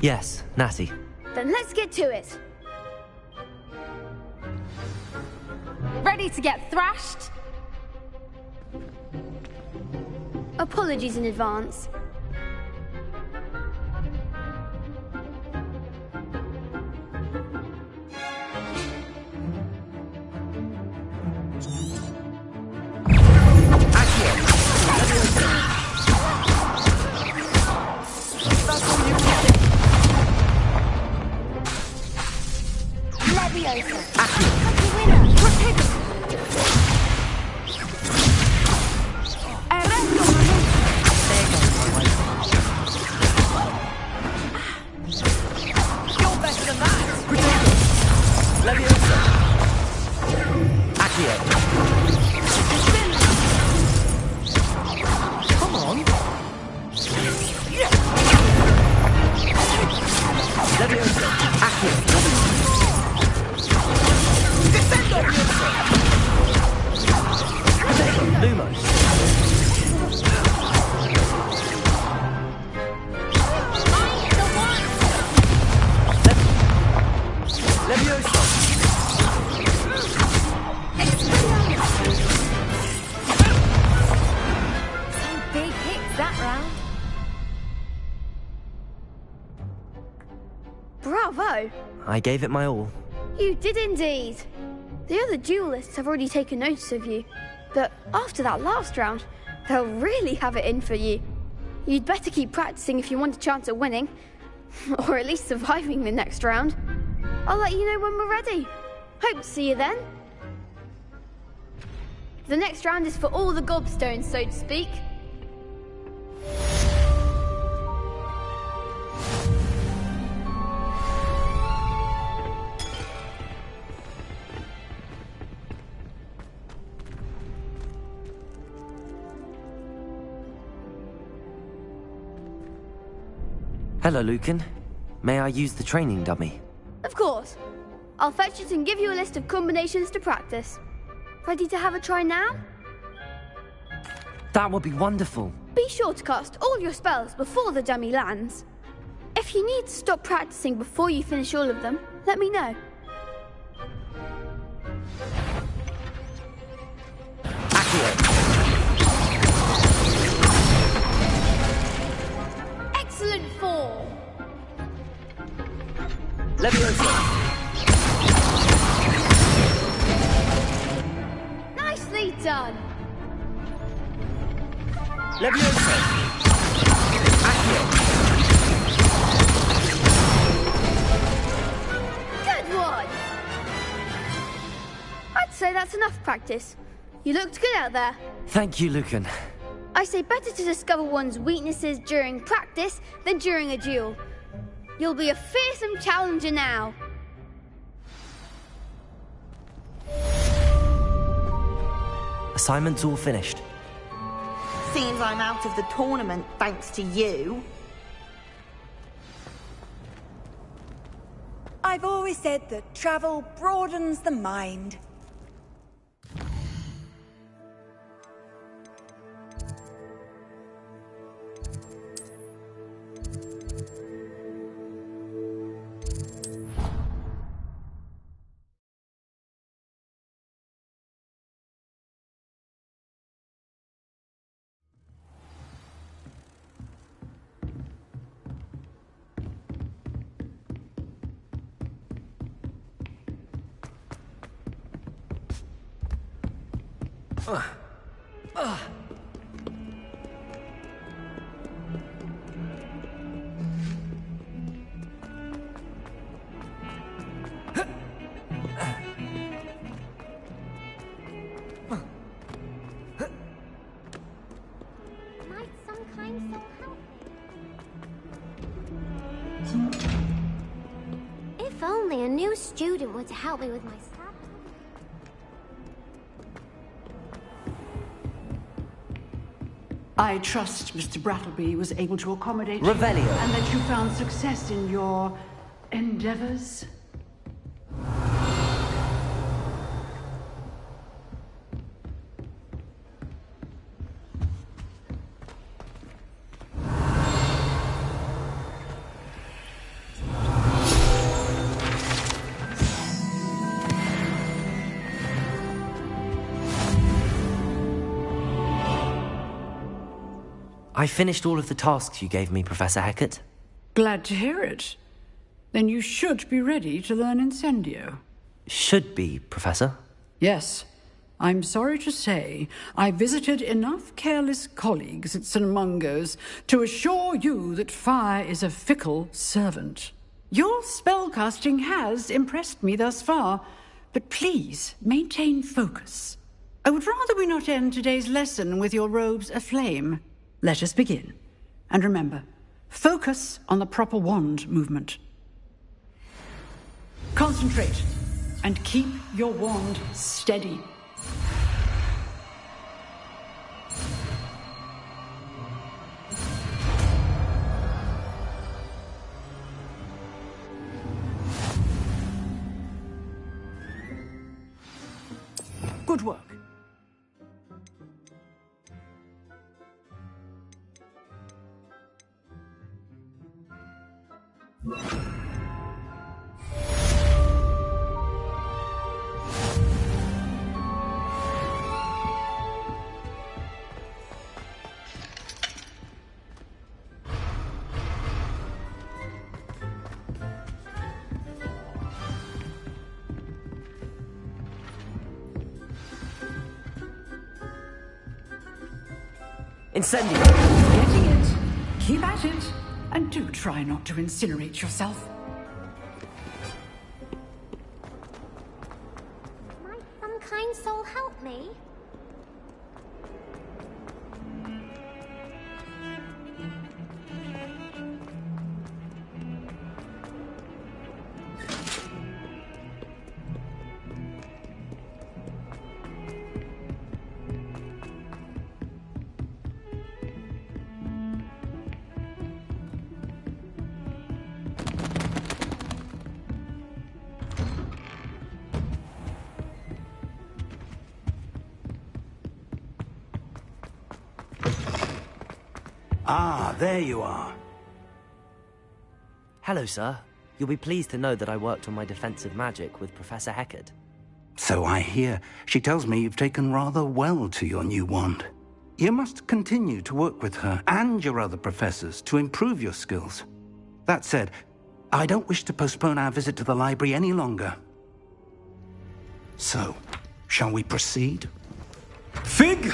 Yes, Natty. Then let's get to it. Ready to get thrashed? Apologies in advance. Bravo! I gave it my all. You did indeed. The other duelists have already taken notice of you, but after that last round, they'll really have it in for you. You'd better keep practicing if you want a chance at winning, or at least surviving the next round. I'll let you know when we're ready. Hope to see you then. The next round is for all the gobstones, so to speak. Hello, Lucan. May I use the training dummy? Of course. I'll fetch it and give you a list of combinations to practice. Ready to have a try now? That would be wonderful. Be sure to cast all your spells before the dummy lands. If you need to stop practicing before you finish all of them, let me know. Excellent form. Nicely done. Good one. I'd say that's enough practice. You looked good out there. Thank you, Lucan. I say better to discover one's weaknesses during practice than during a duel. You'll be a fearsome challenger now. Assignment's all finished. Seems I'm out of the tournament thanks to you. I've always said that travel broadens the mind. Might some kind soul help me? If only a new student were to help me with my stuff. I trust Mr. Brattleby was able to accommodate you, Revelio. and that you found success in your endeavors. I finished all of the tasks you gave me, Professor Hecat. Glad to hear it. Then you should be ready to learn Incendio. Should be, Professor. Yes. I'm sorry to say I visited enough careless colleagues at St. Mungo's to assure you that fire is a fickle servant. Your spellcasting has impressed me thus far, but please maintain focus. I would rather we not end today's lesson with your robes aflame. Let us begin. And remember, focus on the proper wand movement. Concentrate, and keep your wand steady. Good work. Incendio! Getting it. Keep at it. And do try not to incinerate yourself. Might some kind soul help me? Ah, there you are. Hello, sir. You'll be pleased to know that I worked on my defensive magic with Professor Hecat. So I hear. She tells me you've taken rather well to your new wand. You must continue to work with her and your other professors to improve your skills. That said, I don't wish to postpone our visit to the library any longer. So, shall we proceed? Fig!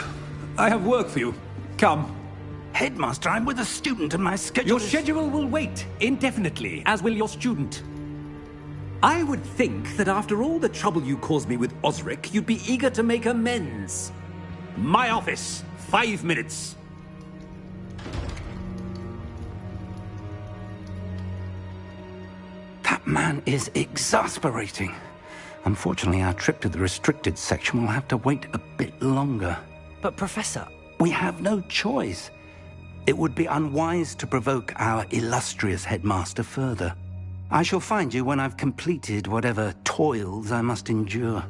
I have work for you. Come. Headmaster, I'm with a student and my schedule Your schedule will wait indefinitely, as will your student. I would think that after all the trouble you caused me with Osric, you'd be eager to make amends. My office, 5 minutes. That man is exasperating. Unfortunately, our trip to the restricted section will have to wait a bit longer. But, Professor... We have no choice. It would be unwise to provoke our illustrious headmaster further. I shall find you when I've completed whatever toils I must endure.